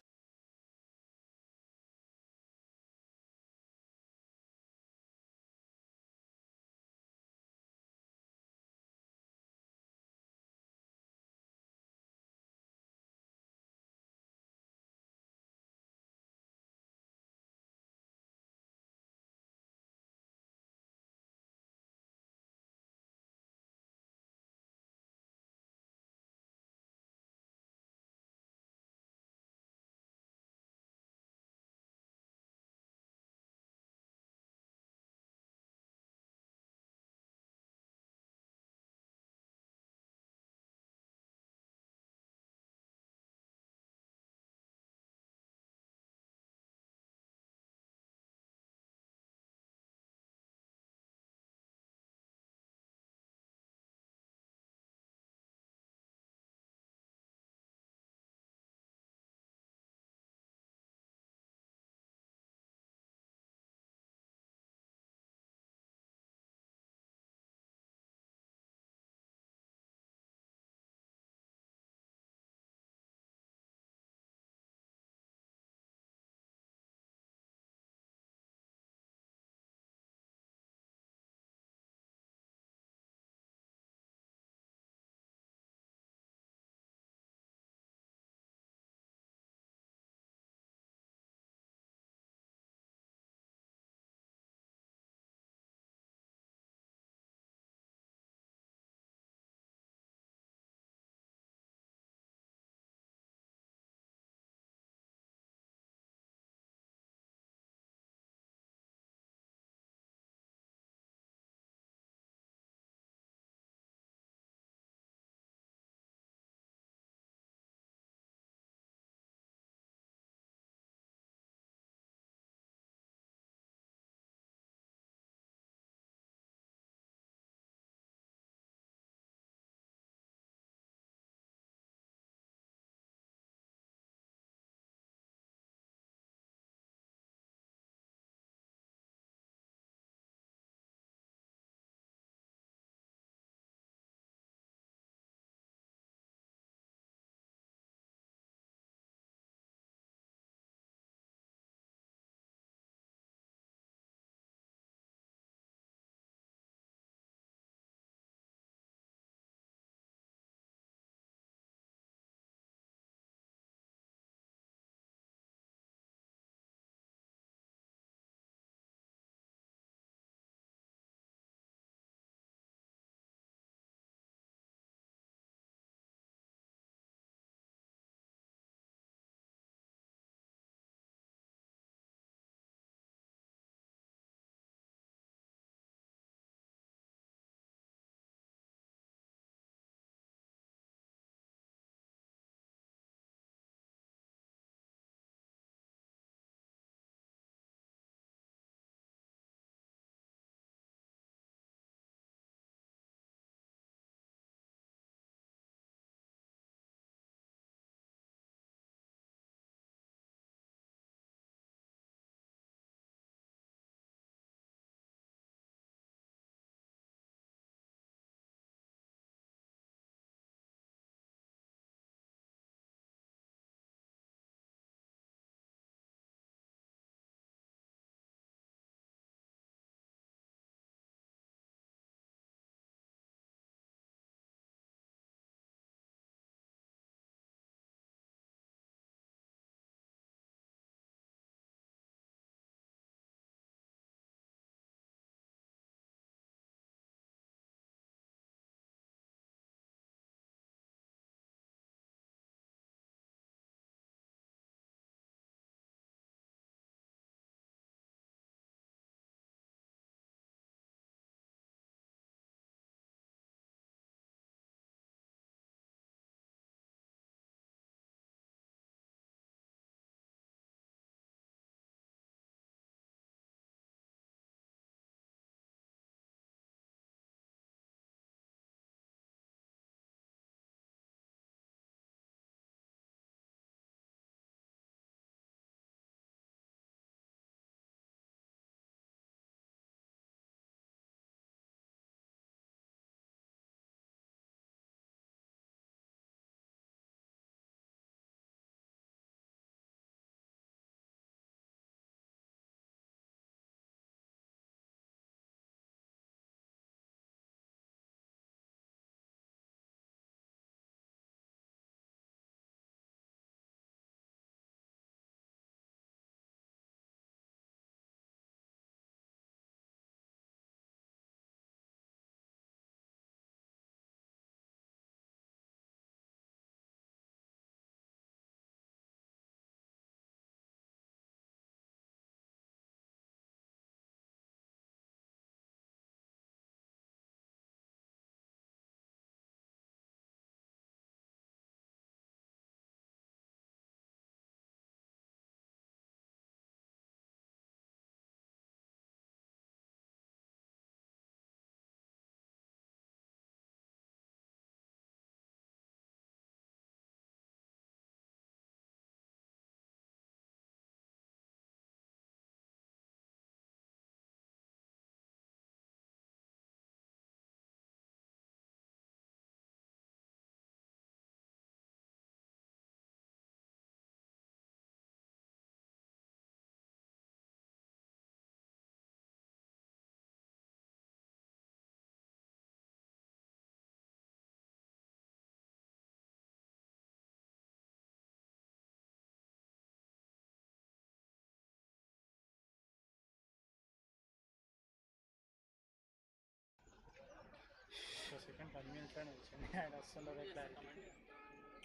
ఇంట్లోనే వచ్చింది ఆయన వస్తుండే క్లారిటీ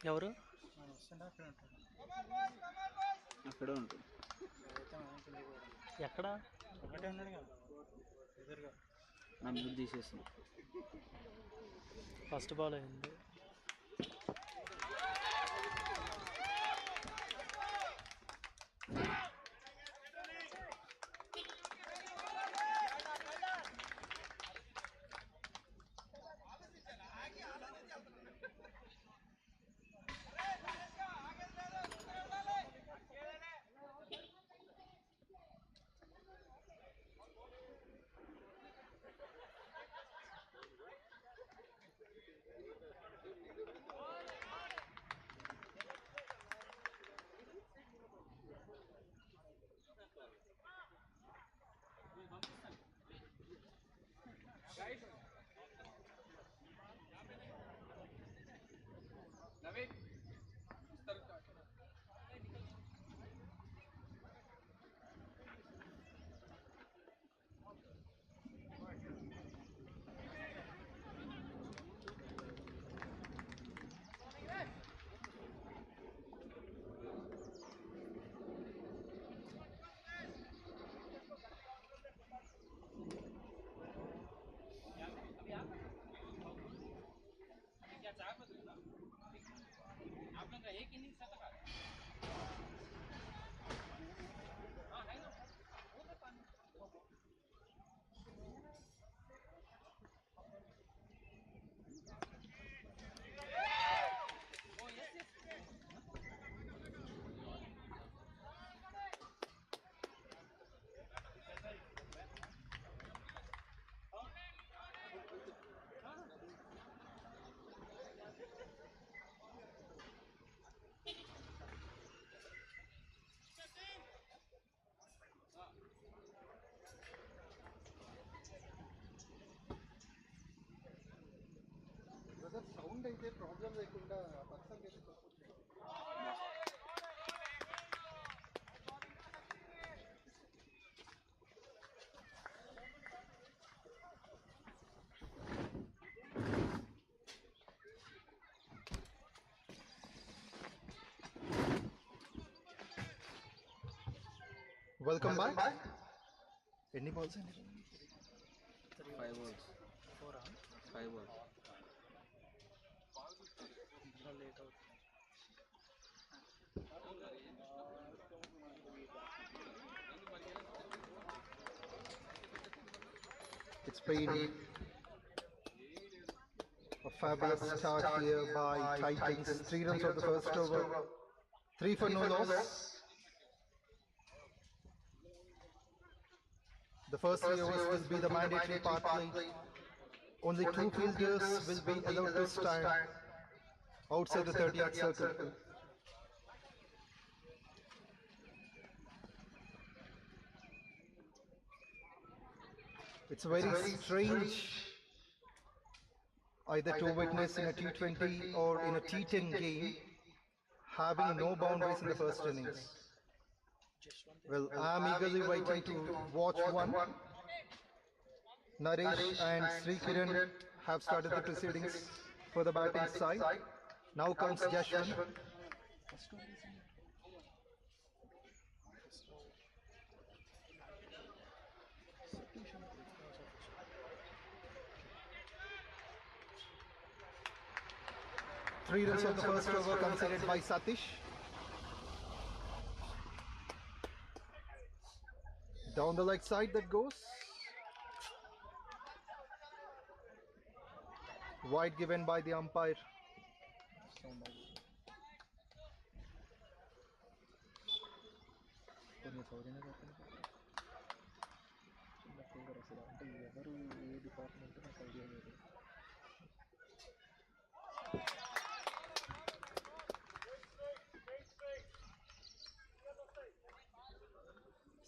ఎవరు ఆయన వస్తుండే అక్కడ ఉంటాడు అక్కడే ఉంటుంది. అయితే మనం కింద కూడా ఎక్కడ ఒకటే ఉన్నాడు కదా ఎదురుగా నా మ్యూట్ తీసేస్తాను. ఫస్ట్ బాల్ అయింది. సౌండ్ అయితే ప్రాబ్లం లేకుండా పర్సన్ అయితే వెల్కమ్ బ్యాక్. ఎన్ని బాల్స్ అండి? 5 balls. 5 balls. లేట్ అవుతుంది. It's been a fabulous start here by Titans. 3 runs of the first over, 3 for no loss. The first 3 overs will be the mandatory part play. Only 2 fielders will be allowed to stand outside the 30-yard circle. It's very strange either to witness in a T20 or in a T10 game having no boundaries in the first innings. Well, I'm eagerly waiting to watch one. Naresh and Sri Kiran have started the proceedings for the batting side. Now comes Jashwan. Three runs of the first over considered by Satish. Down the leg side that goes. Wide given by the umpire.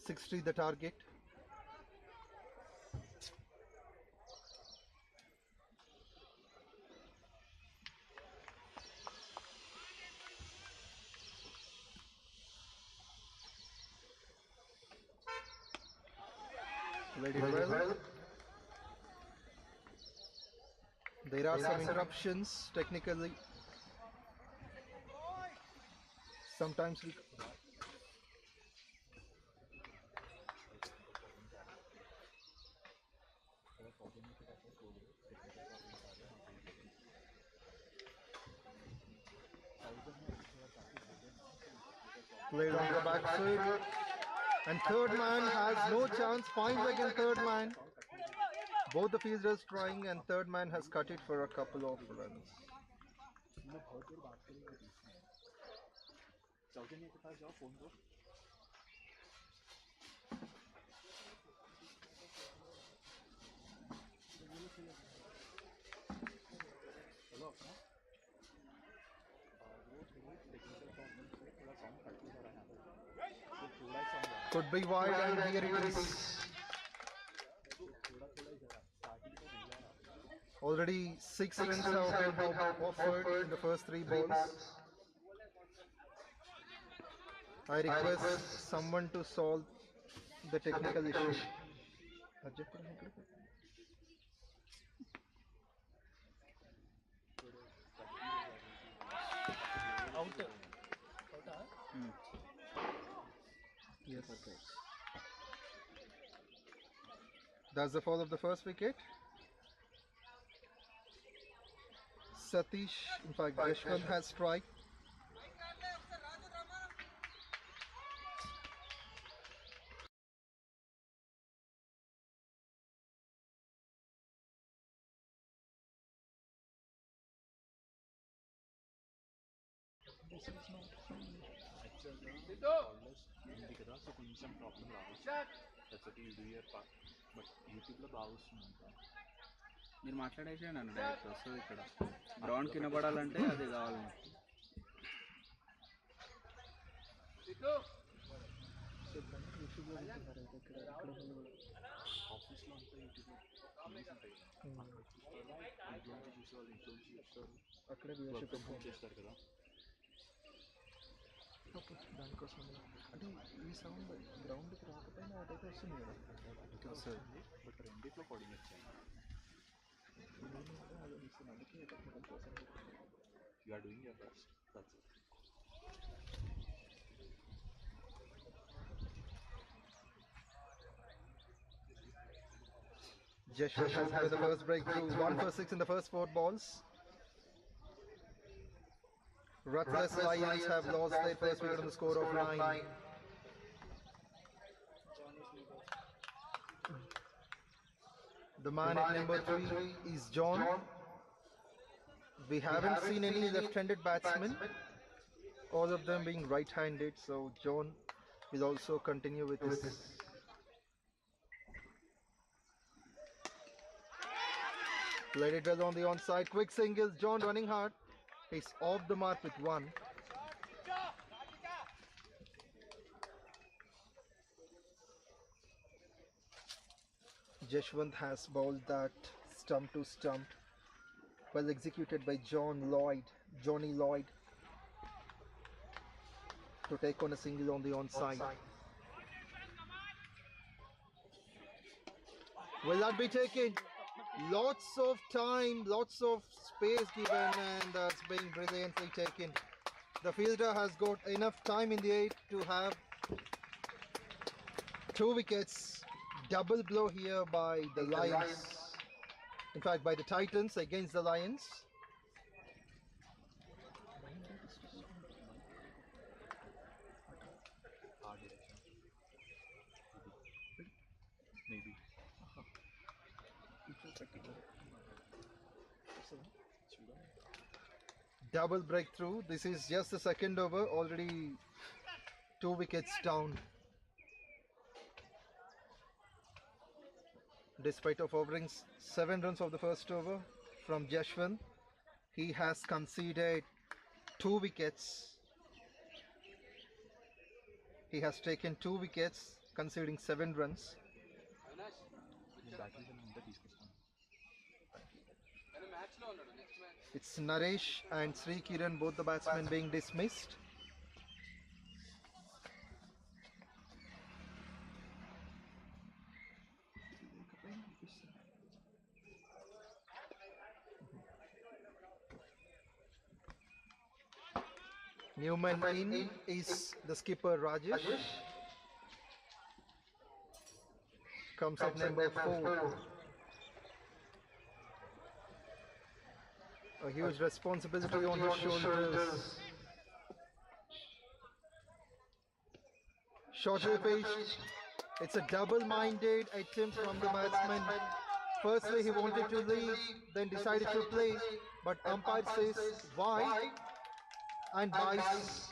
$60 the target. Very well. There are some interruptions technically. Sometimes we played on the back foot. And third man has no chance. Finds again third man. Both the fielders trying, and third man has cut it for a couple of runs. Could be wide, and here it is. Already 6 runs have been offered in the first 3 balls. I request someone to solve the technical issue. Yes. That's the fall of the first wicket. Satish, in fact, Yashwant has strike. మీరు మాట్లాడేసేయండి అన్న direct వస్తుంది ఇక్కడ ground కినపడాలంటే అది కావాలి. అక్కడే viewership చేస్తారు కదా. Okay, దానికోసం అంటే ఈ సౌండ్ గ్రౌండ్కి రాకపోయినా అదైతే వస్తుంది కదా. వస్తుంది, బట్ రెండిట్లో కోఆర్డినేట్ చేయాలి. అందుకే టెక్నికల్ కోసం you are doing your best. That's it. Jeshwant has had the first breakthrough. 1 for 6 in the first 4 balls. Ruthless Lions have lost their first wicket on the score of 9. The man at number 3 is John. We haven't seen any left-handed batsmen, all of them being right-handed, so John will also continue with this. Played it well on the onside. Quick singles. John running hard. He's off the mark with 1. Jeshwant has bowled that stump to stump. Well executed by Johnny Lloyd, to take on a single on the onside. Will that be taken? Lots of time, lots of space given, and that's being brilliantly taken. The fielder has got enough time in the 8 to have 2 wickets. Double blow here by the Lions. In fact, by the Titans against the Lions. Maybe. Double breakthrough. This is just the second over. Already 2 wickets down. Despite of offering 7 runs of the first over from Jeshwant, he has conceded 2 wickets. He has taken 2 wickets, conceding 7 runs. It's Naresh and Sri Kiran, both the batsmen being dismissed. Newman in is the skipper Rajesh. Comes at number 4. A huge responsibility on his shoulders. Short pitch. It's a double-minded attempt from the batsman. Firstly, he wanted to leave, then decided to play, but umpire says wide and buys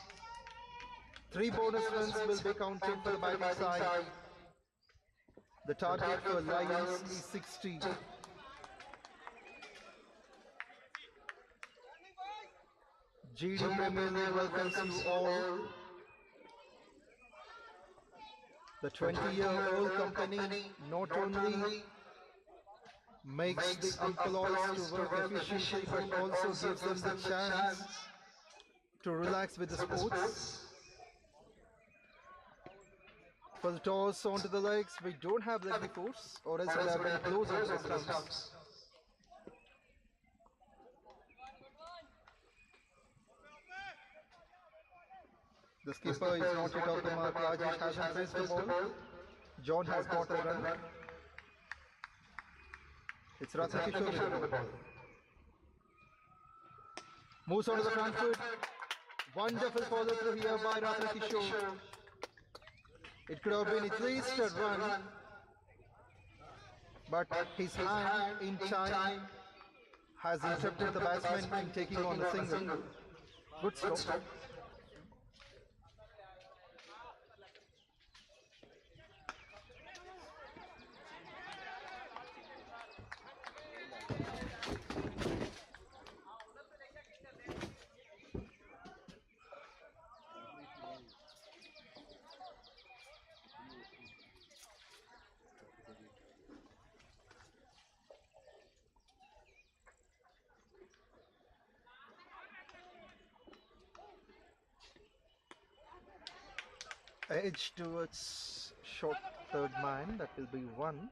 3 bonus runs will be counted for the batting side. The target for Lions is 60. GD Premier League welcomes you all. The 20-year-old company not only makes the employees to work efficiently but also gives them the chance to relax with the sports. For the toss onto the legs, we don't have leg force, or else we have been close on the stumps. The skipper is not yet off the mark. Rajesh hasn't faced the ball. John has got a run. It's Ruthless with the ball. Moves on to the front foot. Wonderful follow through here by Ruthless. It could have been at least a run, but his hand in time has interrupted the batsman in taking on the single. Good stop. Edge towards short third man, that will be 1.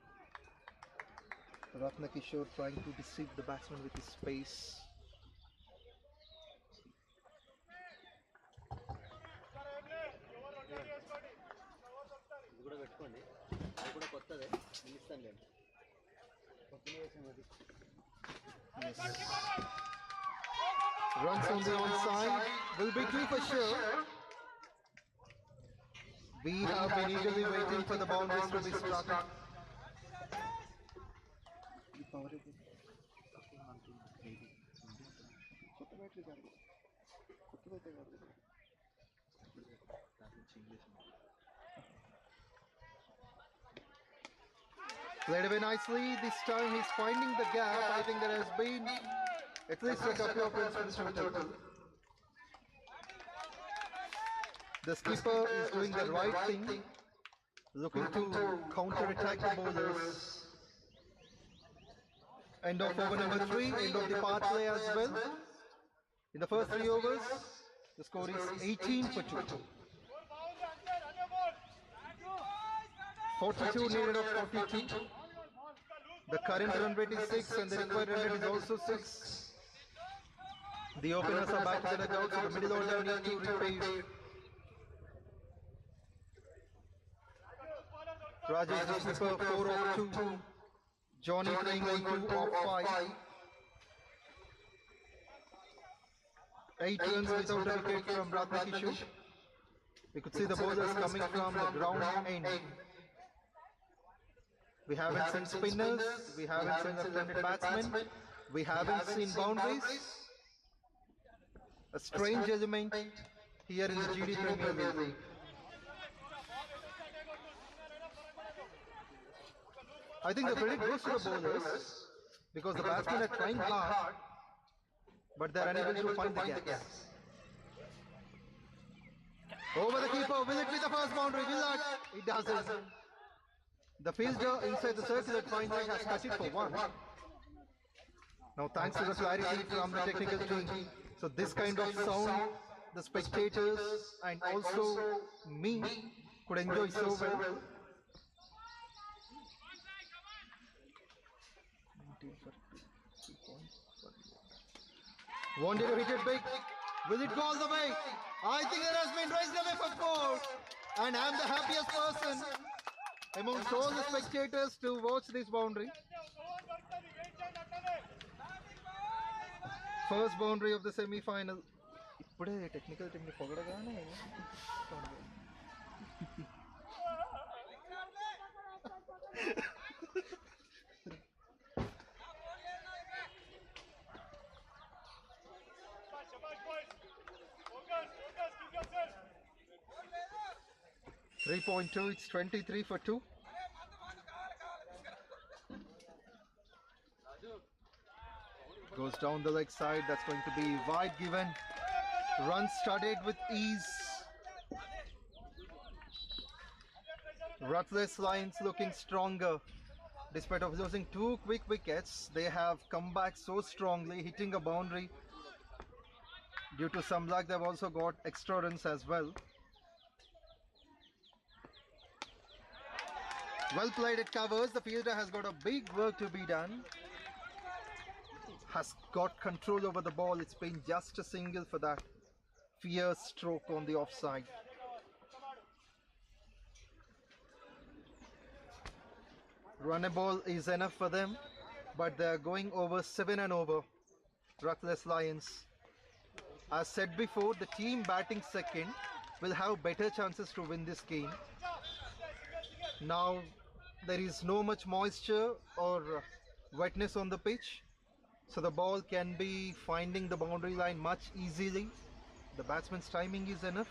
Ratnakishore trying to deceive the batsman with his pace. Yes. Runs on the onside will be 2 for sure. We have been eagerly waiting for the boundaries to be struck. Played away nicely. This time he's finding the gap. I think there has been at least a couple of runs in total. The skipper is doing the right thing, looking to counter-attack the bowlers. End of over number 3, end of the part play as well. In the first 3 overs, the score is 18 for 2. 42 needed of 42. The current run rate is 6 and the required run rate is also 6. The openers are back to the dugout, so the middle order need to repay. Rajesh the skipper, 4 of 2. Johnny playing on 2 of 5. 8 runs without a wicket from Ratnakishore. We could see the bowlers coming from the ground end. We haven't seen spinners, we haven't seen left-handed batsmen, we haven't seen boundaries. A strange element here in the GD Premier League. I think the credit goes to the bowlers because the batsmen are trying hard, but they are unable to find the gaps. Over the keeper, will it be the first boundary? Will not? It doesn't. The fielder inside the circle at fine line has cut it for 1. Now thanks to the clarity from the technical team, so this kind of sound, the spectators and also me could enjoy so well. Wanted to hit it big. Will it go all the way? I think it has been raised away for 4. And I'm the happiest person amongst all the spectators to watch this boundary. First boundary of the semi-final. ఇప్పుడే technical టీంని పొగడగానే 3.2, it's 23 for 2. Goes down the leg side, that's going to be wide given. Run studded with ease. Ruthless Lions looking stronger. Despite of losing 2 quick wickets, they have come back so strongly, hitting a boundary. Due to some luck, they've also got extra runs as well. Well played, it covers. The fielder has got a big work to be done. Has got control over the ball. It's been just a single for that fierce stroke on the offside. Runnable is enough for them, but they are going over 7 and over. Ruthless Lions. As said before, the team batting second will have better chances to win this game. Now there is no much moisture or wetness on the pitch, so the ball can be finding the boundary line much easily. The batsman's timing is enough.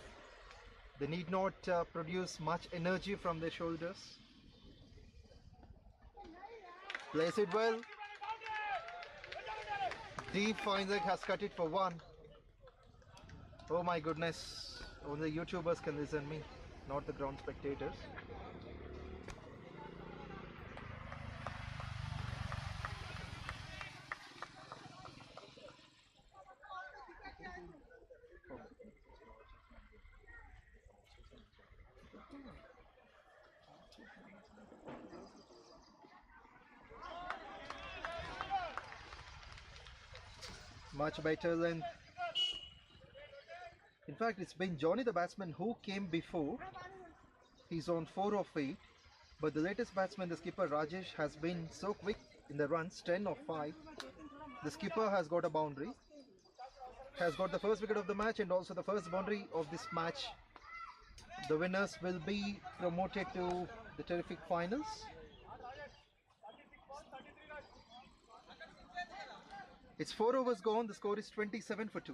They need not produce much energy from their shoulders. Plays it well. Deep fine leg has cut it for 1. Oh my goodness. Only YouTubers can listen me, not the ground spectators. Much better than. In fact, it's been Johnny the batsman who came before. He's on 4 of 8. But the latest batsman, the skipper Rajesh, has been so quick in the runs, 10 of 5. The skipper has got a boundary. Has got the first wicket of the match and also the first boundary of this match. The winners will be promoted to the terrific finals. It's 4 overs gone. The score is 27 for 2.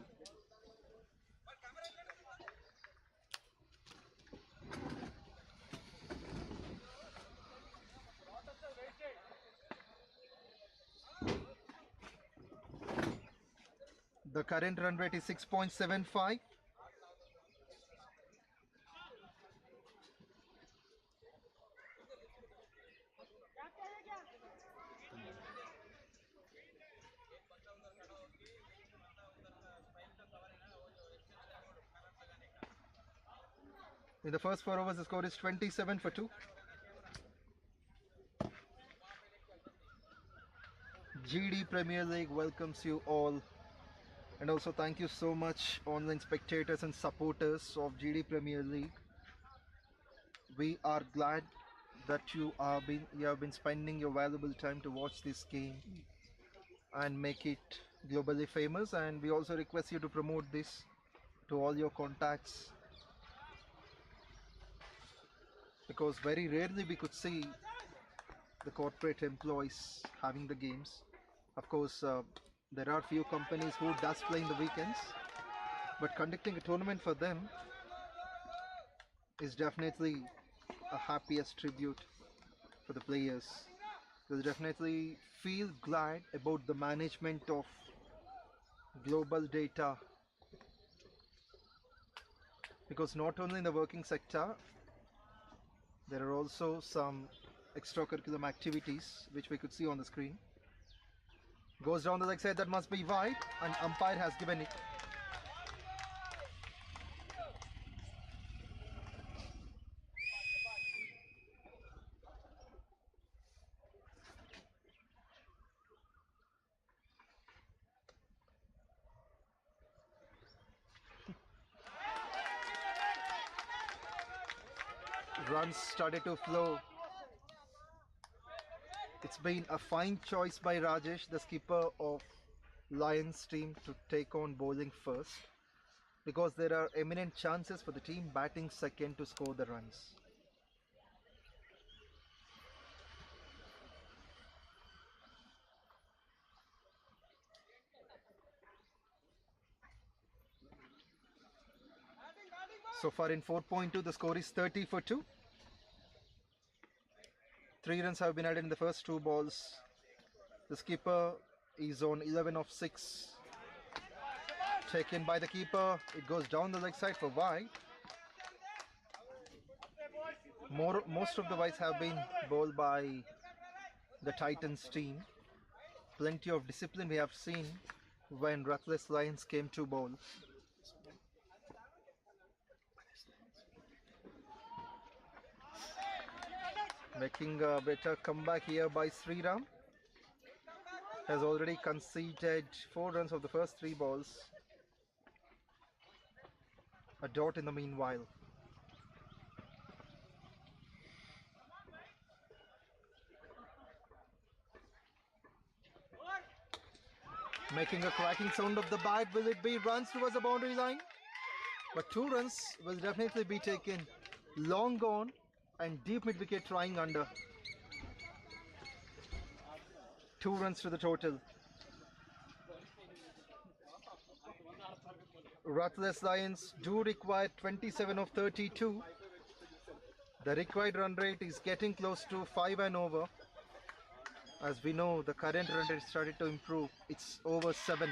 The current run rate is 6.75. In the first 4 overs, the score is 27 for 2. GD Premier League welcomes you all. And also thank you so much online spectators and supporters of GD Premier League. We are glad that you have been spending your valuable time to watch this game and make it globally famous. And we also request you to promote this to all your contacts, because very rarely we could see the corporate employees having the games. Of course, there are few companies who does play in the weekends, but conducting a tournament for them is definitely a happiest tribute for the players. They'll definitely feel glad about the management of global data, because not only in the working sector, there are also some extracurricular activities which we could see on the screen. Goes down the leg side, that must be wide, and umpire has given it. runs started to flow. It's been a fine choice by Rajesh, the skipper of Lions team, to take on bowling first, because there are eminent chances for the team batting second to score the runs. So far in 4.2, the score is 30 for 2. 3 runs have been added in the first 2 balls. The skipper is on 11 of 6. Taken by the keeper. It goes down the leg side for wide. Most of the wides have been bowled by the Titans team. Plenty of discipline we have seen when Ruthless Lions came to bowl. Making a better comeback here by Sriram. Has already conceded 4 runs of the first 3 balls. A dot in the meanwhile. Making a cracking sound of the bat. Will it be runs towards the boundary line? But 2 runs will definitely be taken. Long gone and deep mid wicket trying under. 2 runs to the total. Ruthless Lions do require 27 of 32. The required run rate is getting close to 5 and over. As we know, the current run rate started to improve. It's over 7.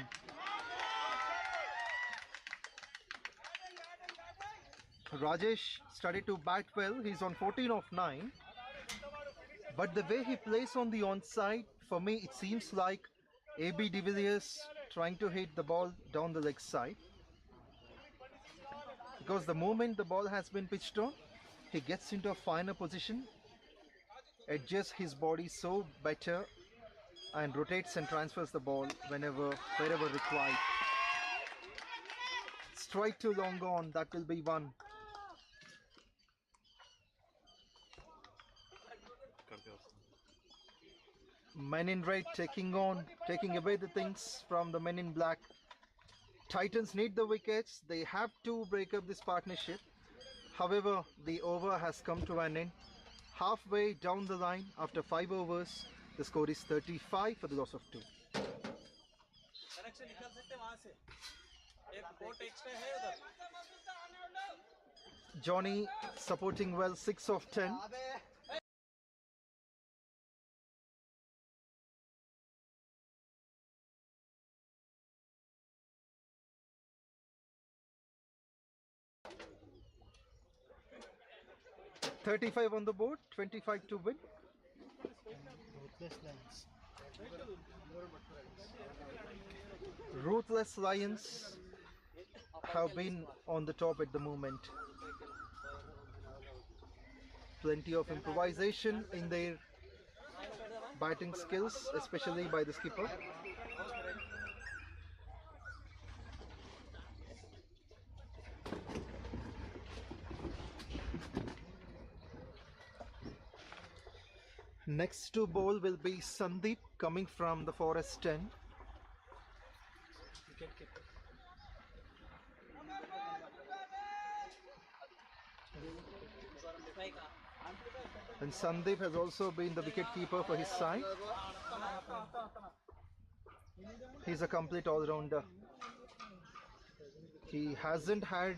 Rajesh started to bat well. He's on 14 of 9. But the way he plays on the onside, for me, it seems like AB de Villiers trying to hit the ball down the leg side. Because the moment the ball has been pitched on, he gets into a finer position, adjusts his body so better, and rotates and transfers the ball wherever required. Strike too long gone, that will be 1. Men in red taking away the things from the men in black. Titans need the wickets. They have to break up this partnership. However, the over has come to an end. Halfway down the line, after 5 overs, the score is 35 for the loss of 2. Johnny supporting well, 6 of 10. $35 on the board, 25 to win. Ruthless Lions have been on the top at the moment. Plenty of improvisation in their batting skills, especially by the skipper. Next to bowl will be Sandeep coming from the Forest 10. And Sandeep has also been the wicket keeper for his side. He's a complete all-rounder. He hasn't had...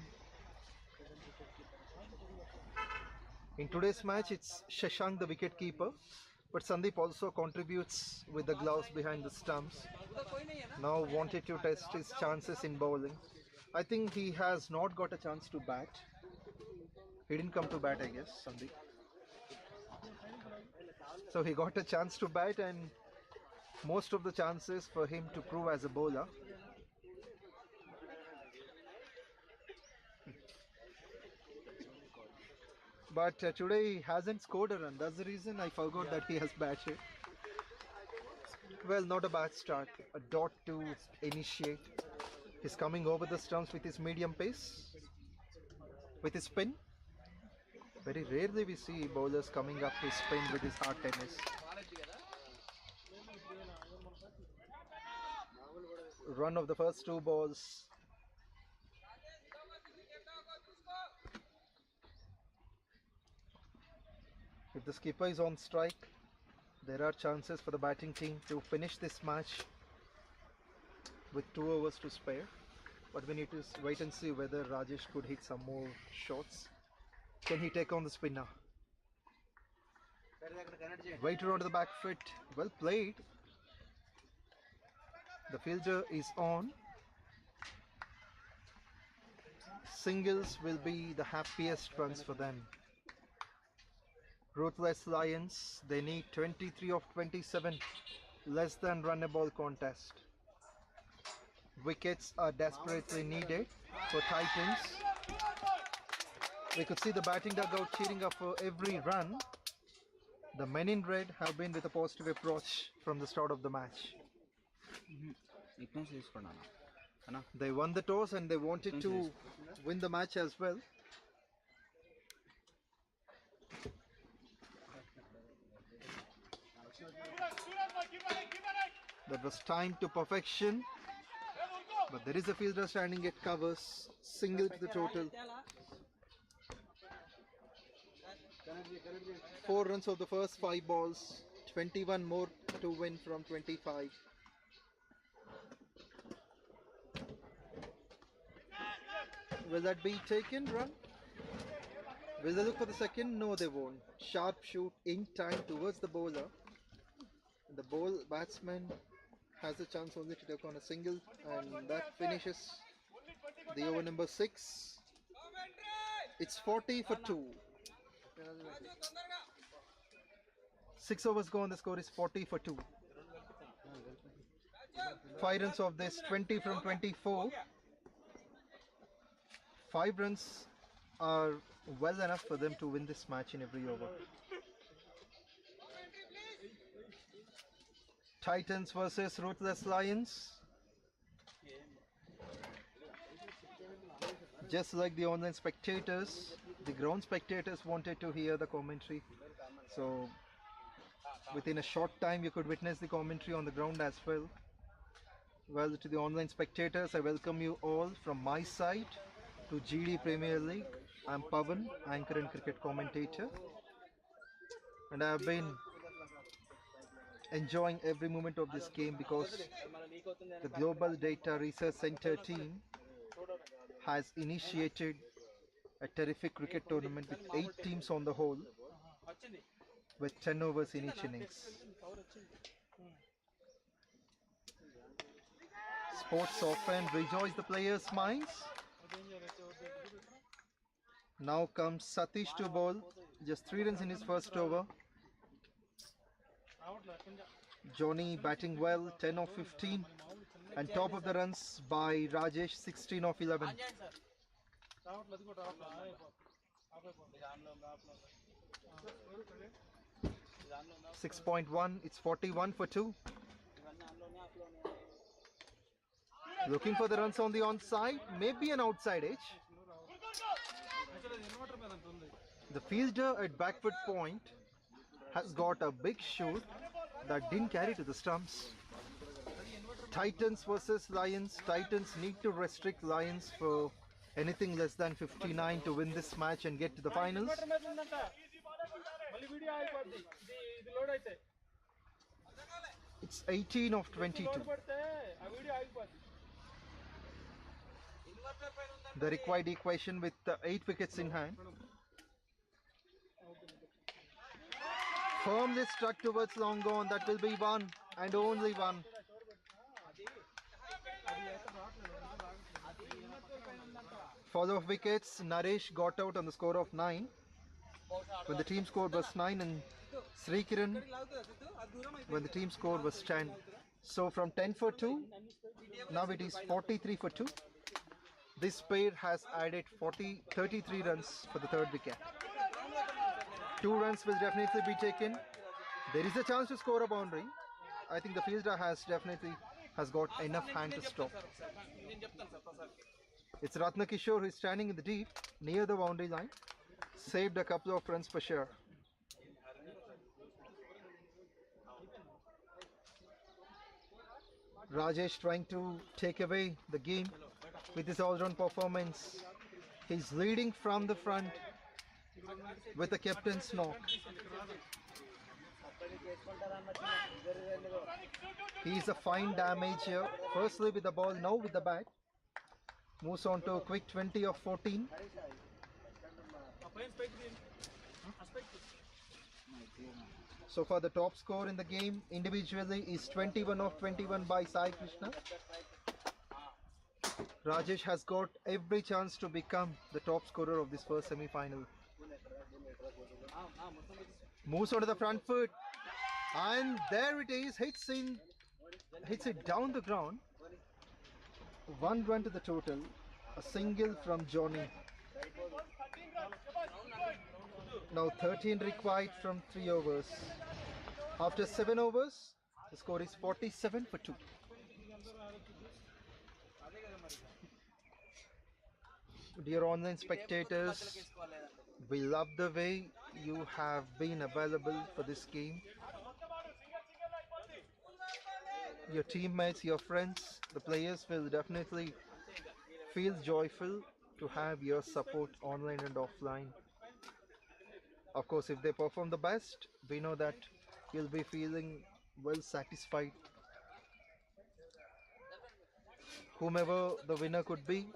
In today's match, it's Shashank, the wicket keeper, but Sandeep also contributes with the gloves behind the stumps. Now wanted to test his chances in bowling. I think he has not got a chance to bat. He didn't come to bat, I guess, Sandeep. So he got a chance to bat, and most of the chances for him to prove as a bowler. But today he hasn't scored a run. That's the reason I forgot that he has batted. Well, not a bad start. A dot to initiate. He's coming over the stumps with his medium pace. With his spin. Very rarely we see bowlers coming up to spin with his hard tennis. Run of the first 2 balls. If the skipper is on strike, there are chances for the batting team to finish this match with 2 overs to spare. But we need to wait and see whether Rajesh could hit some more shots. Can he take on the spinner? Waiter onto the back foot. Well played. The fielder is on. Singles will be the happiest runs for them. Ruthless Lions, they need 23 of 27, less than runnable contest. Wickets are desperately needed for Titans. We could see the batting dugout cheering up for every run. The men in red have been with a positive approach from the start of the match. They won the toss and they wanted to win the match as well. That was timed to perfection. But there is a fielder standing at covers, single to the total. 4 runs of the first 5 balls, 21 more to win from 25. Will that be taken, run? Will they look for the second? No, they won't. Sharp shoot in time towards the bowler. The batsman has a chance only to take on a single, and that finishes the over number 6. It's 40 for 2. 6 overs gone, the score is 40 for 2. 5 runs of this, 20 from 24. 5 runs are well enough for them to win this match in every over. Titans versus Ruthless Lions. Just like the online spectators, the ground spectators wanted to hear the commentary. So within a short time you could witness the commentary on the ground as well. Well, to the online spectators, I welcome you all from my side to GD Premier League. I'm Pavan, anchor and cricket commentator, and I have been enjoying every moment of this game because the Global Data Research Center team has initiated a terrific cricket tournament with 8 teams on the whole, with 10 overs in each innings. Sports often rejoice the players' minds. Now comes Satish to bowl, just 3 runs in his first over. Johnny batting well, 10 of 15, and top of the runs by Rajesh, 16 of 11. 6.1, it's 41 for 2. Looking for the runs on the onside, maybe an outside edge. The fielder at backward point has got a big shoot that didn't carry to the stumps. Titans versus Lions. Titans need to restrict Lions for anything less than 59 to win this match and get to the finals. It's 18 of 22. The required equation with 8 wickets in hand. Firmly struck towards long on. That will be 1 and only 1. Follow-up wickets. Naresh got out on the score of 9 when the team score was 9, and Srikiran when the team score was 10. So from 10 for 2, now it is 43 for 2. This pair has added 33 runs for the 3rd wicket. 2 runs will definitely be taken. There is a chance to score a boundary. I think the fielder has got enough hand to stop. It's Ratna Kishore who is standing in the deep near the boundary line. Saved a couple of runs for sure. Rajesh trying to take away the game with his all-round performance. He's leading from the front with a captain's knock. He's a fine damage here. Firstly with the ball, now with the bat. Moves on to a quick 20 of 14. So far the top score in the game individually is 21 of 21 by Sai Krishna. Rajesh has got every chance to become the top scorer of this first semi-final. Moves onto the front foot, and there it is, hits it down the ground. 1 run to the total, a single from Johnny. Now 13 required from 3 overs. After 7 overs, the score is 47 for 2. Dear online spectators, we love the way you have been available for this game. Your teammates, your friends, the players will definitely feel joyful to have your support online and offline. Of course, if they perform the best, we know that you'll be feeling well satisfied. Whomever the winner could be,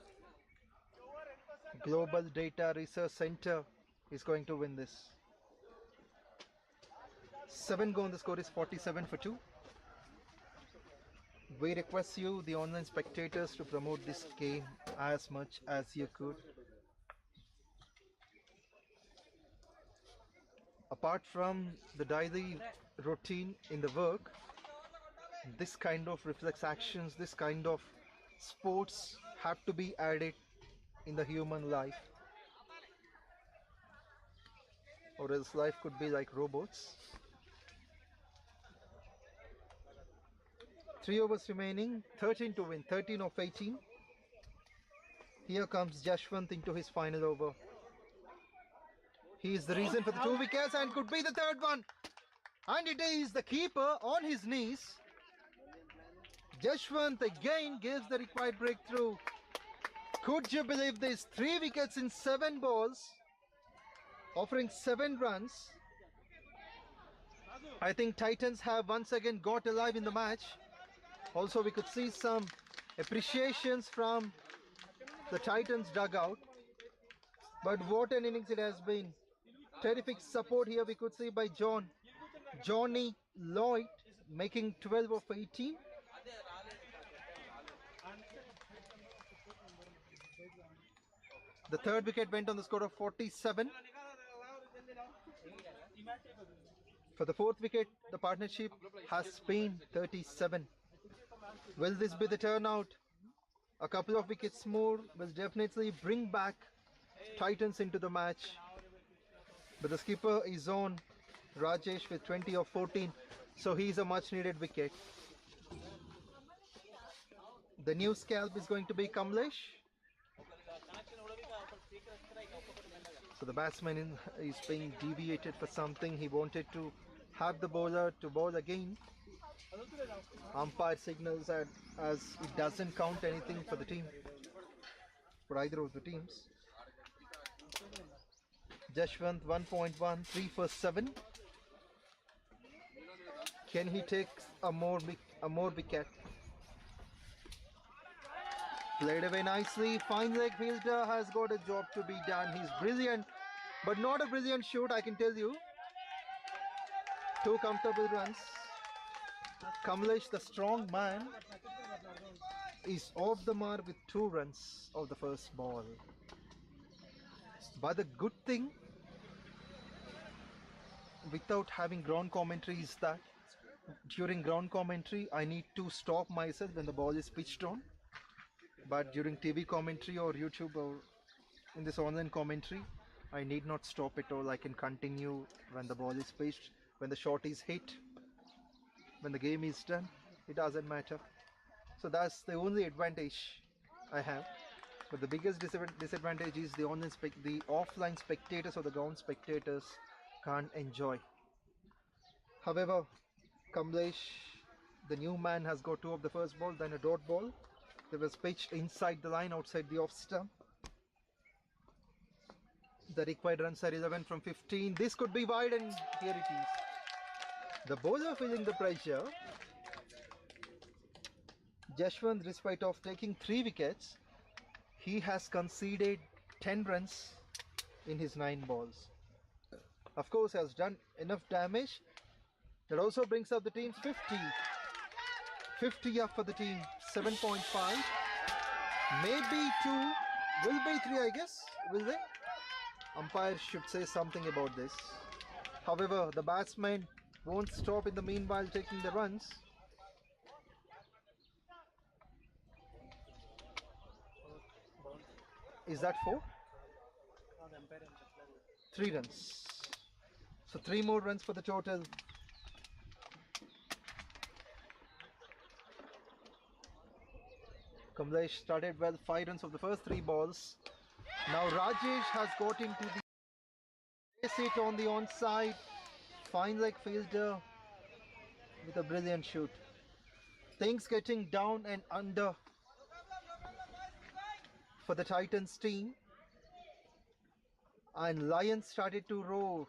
Global Data Research Center is going to win this. 7 gone, the score is 47 for 2. We request you, the online spectators, to promote this game as much as you could. Apart from the daily routine in the work, this kind of reflex actions, this kind of sports have to be added in the human life, or else life could be like robots. 3 overs remaining, 13 to win, 13 of 18. Here comes Jashwant into his final over. He is the reason for the 2 wickets and could be the 3rd one. And it is the keeper on his knees. Jashwant again gives the required breakthrough. Could you believe this? 3 wickets in 7 balls, offering 7 runs. I think Titans have once again got alive in the match. Also, we could see some appreciations from the Titans dugout. But what an innings it has been. Terrific support here we could see by Johnny Lloyd, making 12 of 18. The 3rd wicket went on the score of 47. For the 4th wicket, the partnership has been 37. Will this be the turnout? A couple of wickets more will definitely bring back Titans into the match. But the skipper is on, Rajesh, with 20 of 14, so he's a much needed wicket. The new scalp is going to be Kamlesh. So the batsman is being deviated for something. He wanted to have the bowler to bowl again. Umpire signals as it doesn't count anything for the team, for either of the teams. Jashwant 1.1, 3 for 7. Can he take a more wicket? Played away nicely. Fine leg fielder has got a job to be done. He's brilliant, but not a brilliant shoot, I can tell you. 2 comfortable runs. Kamlesh, the strong man, is off the mark with 2 runs of the first ball. But the good thing without having ground commentary is that during ground commentary I need to stop myself when the ball is pitched on. But during TV commentary or YouTube or in this online commentary, I need not stop at all. I can continue when the ball is pitched, when the shot is hit, when the game is done. It doesn't matter. So that's the only advantage I have. But the biggest disadvantage is the offline spectators or the ground spectators can't enjoy. However, Kamlesh, the new man, has got 2 of the first ball, then a dot ball. It was pitched inside the line, outside the off stump. The required runs are 11 from 15. This could be wide, and here it is. The bowler feeling the pressure. Jashwant, despite of taking 3 wickets, he has conceded 10 runs in his 9 balls. Of course, has done enough damage. That also brings up the team's 50. 50 up for the team, 7.5. Maybe 2, will be 3, I guess. Will they? Umpire should say something about this. However, the batsman won't stop in the meanwhile taking the runs. Is that 4? 3 runs. So 3 more runs for the total. Kamlesh started well, 5 runs of the first 3 balls. Now Rajesh has got into the base hit on the onside. Fine leg fielder with a brilliant shoot. Things getting down and under for the Titans team. And Lions started to roar.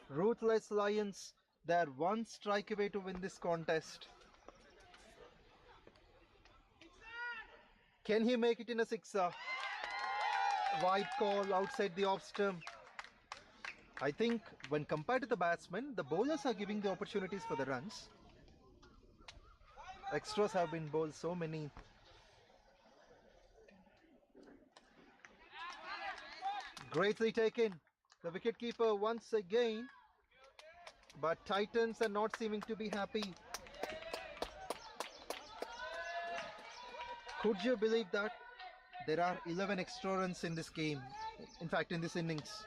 Ruthless Lions, they're 1 strike away to win this contest. Can he make it in a 6er? Wide call outside the off stump. I think when compared to the batsmen, the bowlers are giving the opportunities for the runs. Extras have been bowled so many. Greatly taken. The wicketkeeper once again. But Titans are not seeming to be happy. Could you believe that? There are 11 extra runs in this game. In fact, in this innings.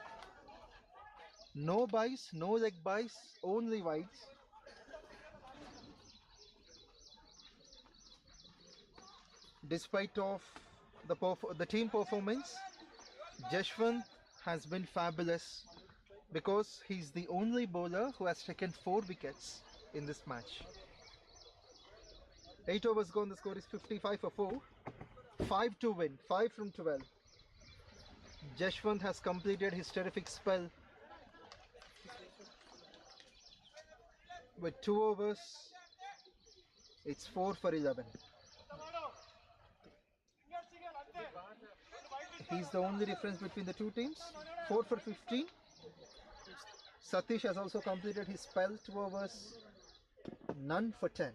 No byes, no leg byes, only wides. Despite of the team performance, Jashwant has been fabulous because he's the only bowler who has taken 4 wickets in this match. 8 overs gone, the score is 55 for 4. 5 to win, 5 from 12. Jashwant has completed his terrific spell with 2 overs. It's 4 for 11. He's the only difference between the two teams. 4 for 15. Satish has also completed his spell, 2 overs, none for 10.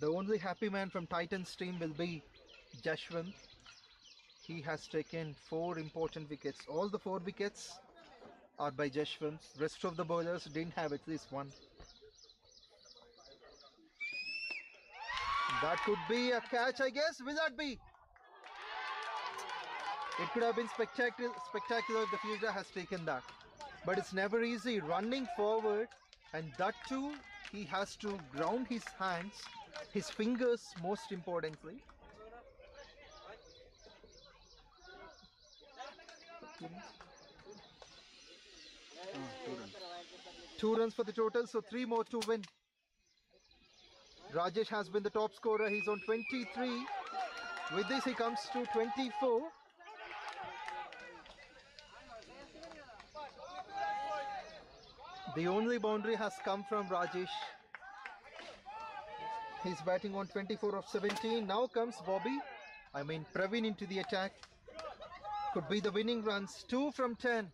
The only happy man from Titans team will be Jashwant. He has taken 4 important wickets. All the 4 wickets are by Jashwant. Rest of the bowlers didn't have at least 1. That could be a catch, I guess. Will that be? It could have been spectacular if the fielder has taken that. But it's never easy running forward, and that too, he has to ground his hands, his fingers most importantly. Two runs for the total, so 3 more to win. Rajesh has been the top scorer. He's on 23. With this, he comes to 24. The only boundary has come from Rajesh. He's batting on 24 of 17. Now comes Praveen into the attack. Could be the winning runs. 2 from 10.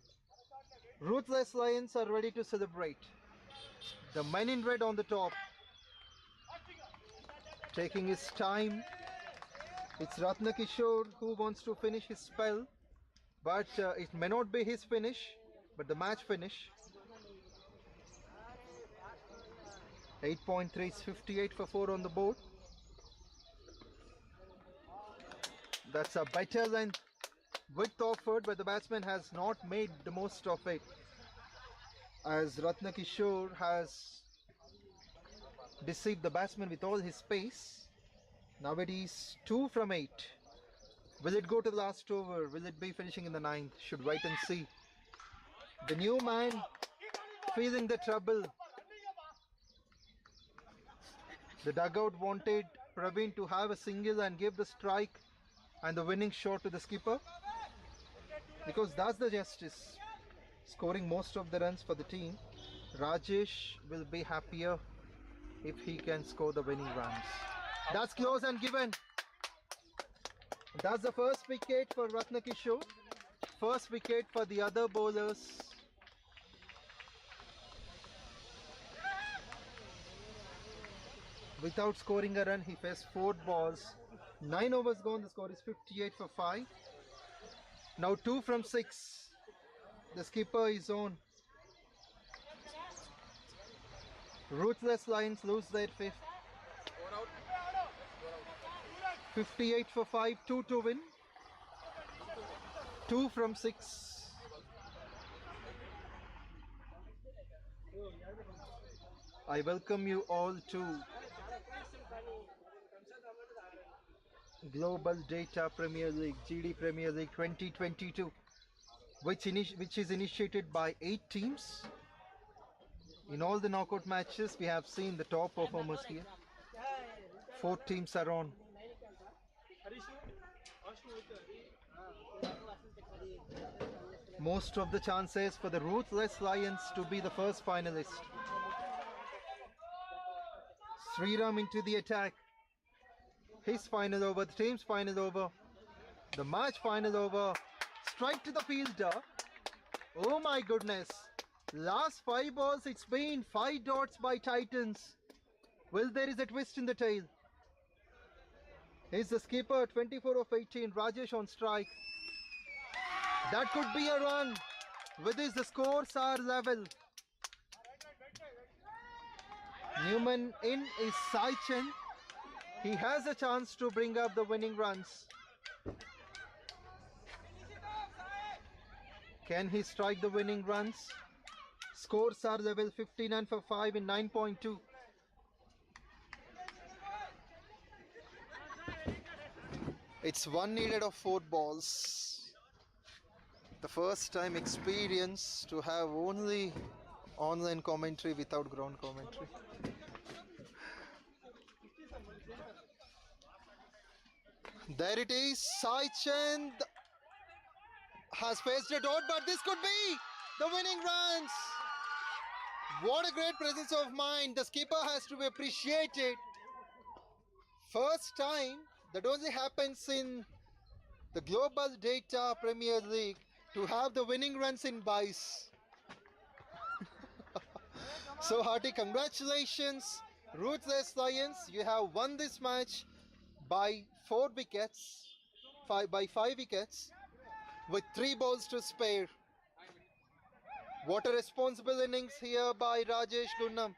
Ruthless Lions are ready to celebrate. The man in red on the top, taking his time. It's Ratnakishore who wants to finish his spell, but it may not be his finish, but the match finish. 8.3 is 58 for 4 on the board. That's a better length width offered, but the batsman has not made the most of it, as Ratnakishore has deceived the batsman with all his pace. Now it is 2 from 8. Will it go to the last over? Will it be finishing in the 9th? Should wait and see. The new man feeling the trouble. The dugout wanted Praveen to have a single and give the strike and the winning shot to the skipper, because that's the justice. Scoring most of the runs for the team. Rajesh will be happier if he can score the winning runs. That's close and given. That's the first wicket for Ratnakishore. First wicket for the other bowlers. Without scoring a run, he faced 4 balls. 9 overs gone, the score is 58 for 5. Now 2 from 6. The skipper is on. Ruthless Lions lose their 5th. 58 for 5, 2 to win. 2 from 6. I welcome you all to Global Data Premier League, GD Premier League 2022, which is initiated by 8 teams. In all the knockout matches, we have seen the top performers here. 4 teams are on. Most of the chances for the Ruthless Lions to be the first finalist. Sriram into the attack. His final over, the team's final over, the match final over. Strike to the fielder. Oh my goodness. Last 5 balls, it's been 5 dots by Titans. Well, there is a twist in the tail. Here's the skipper, 24 of 18, Rajesh on strike. That could be a run. With this, the scores are level. Newman in is Saichen. He has a chance to bring up the winning runs. Can he strike the winning runs? Scores are level, 59 for 5 in 9.2. It's 1 needed of 4 balls. The first time experience to have only online commentary without ground commentary. There it is. Saichand has faced a dot, but this could be the winning runs. What a great presence of mind. The skipper has to be appreciated. First time that only happens in the Global Data Premier League to have the winning runs in buys. So hearty congratulations, Ruthless Lions. You have won this match by 4 wickets, by 5 wickets, with 3 balls to spare. What a responsible innings here by Rajesh Gunnam.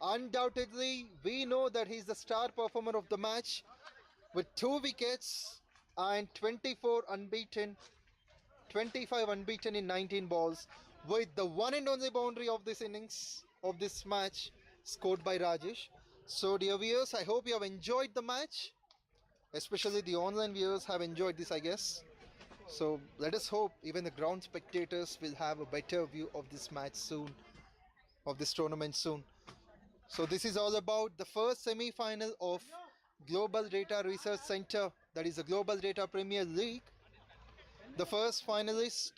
Undoubtedly, we know that he's the star performer of the match with 2 wickets and 24 unbeaten, 25 unbeaten in 19 balls, with the one and only boundary of this innings, of this match, scored by Rajesh. So dear viewers, I hope you have enjoyed the match. Especially the online viewers have enjoyed this, I guess. So let us hope even the ground spectators will have a better view of this match soon, of this tournament soon. So this is all about the first semi-final of Global Data Research Center, that is the Global Data Premier League. The first finalist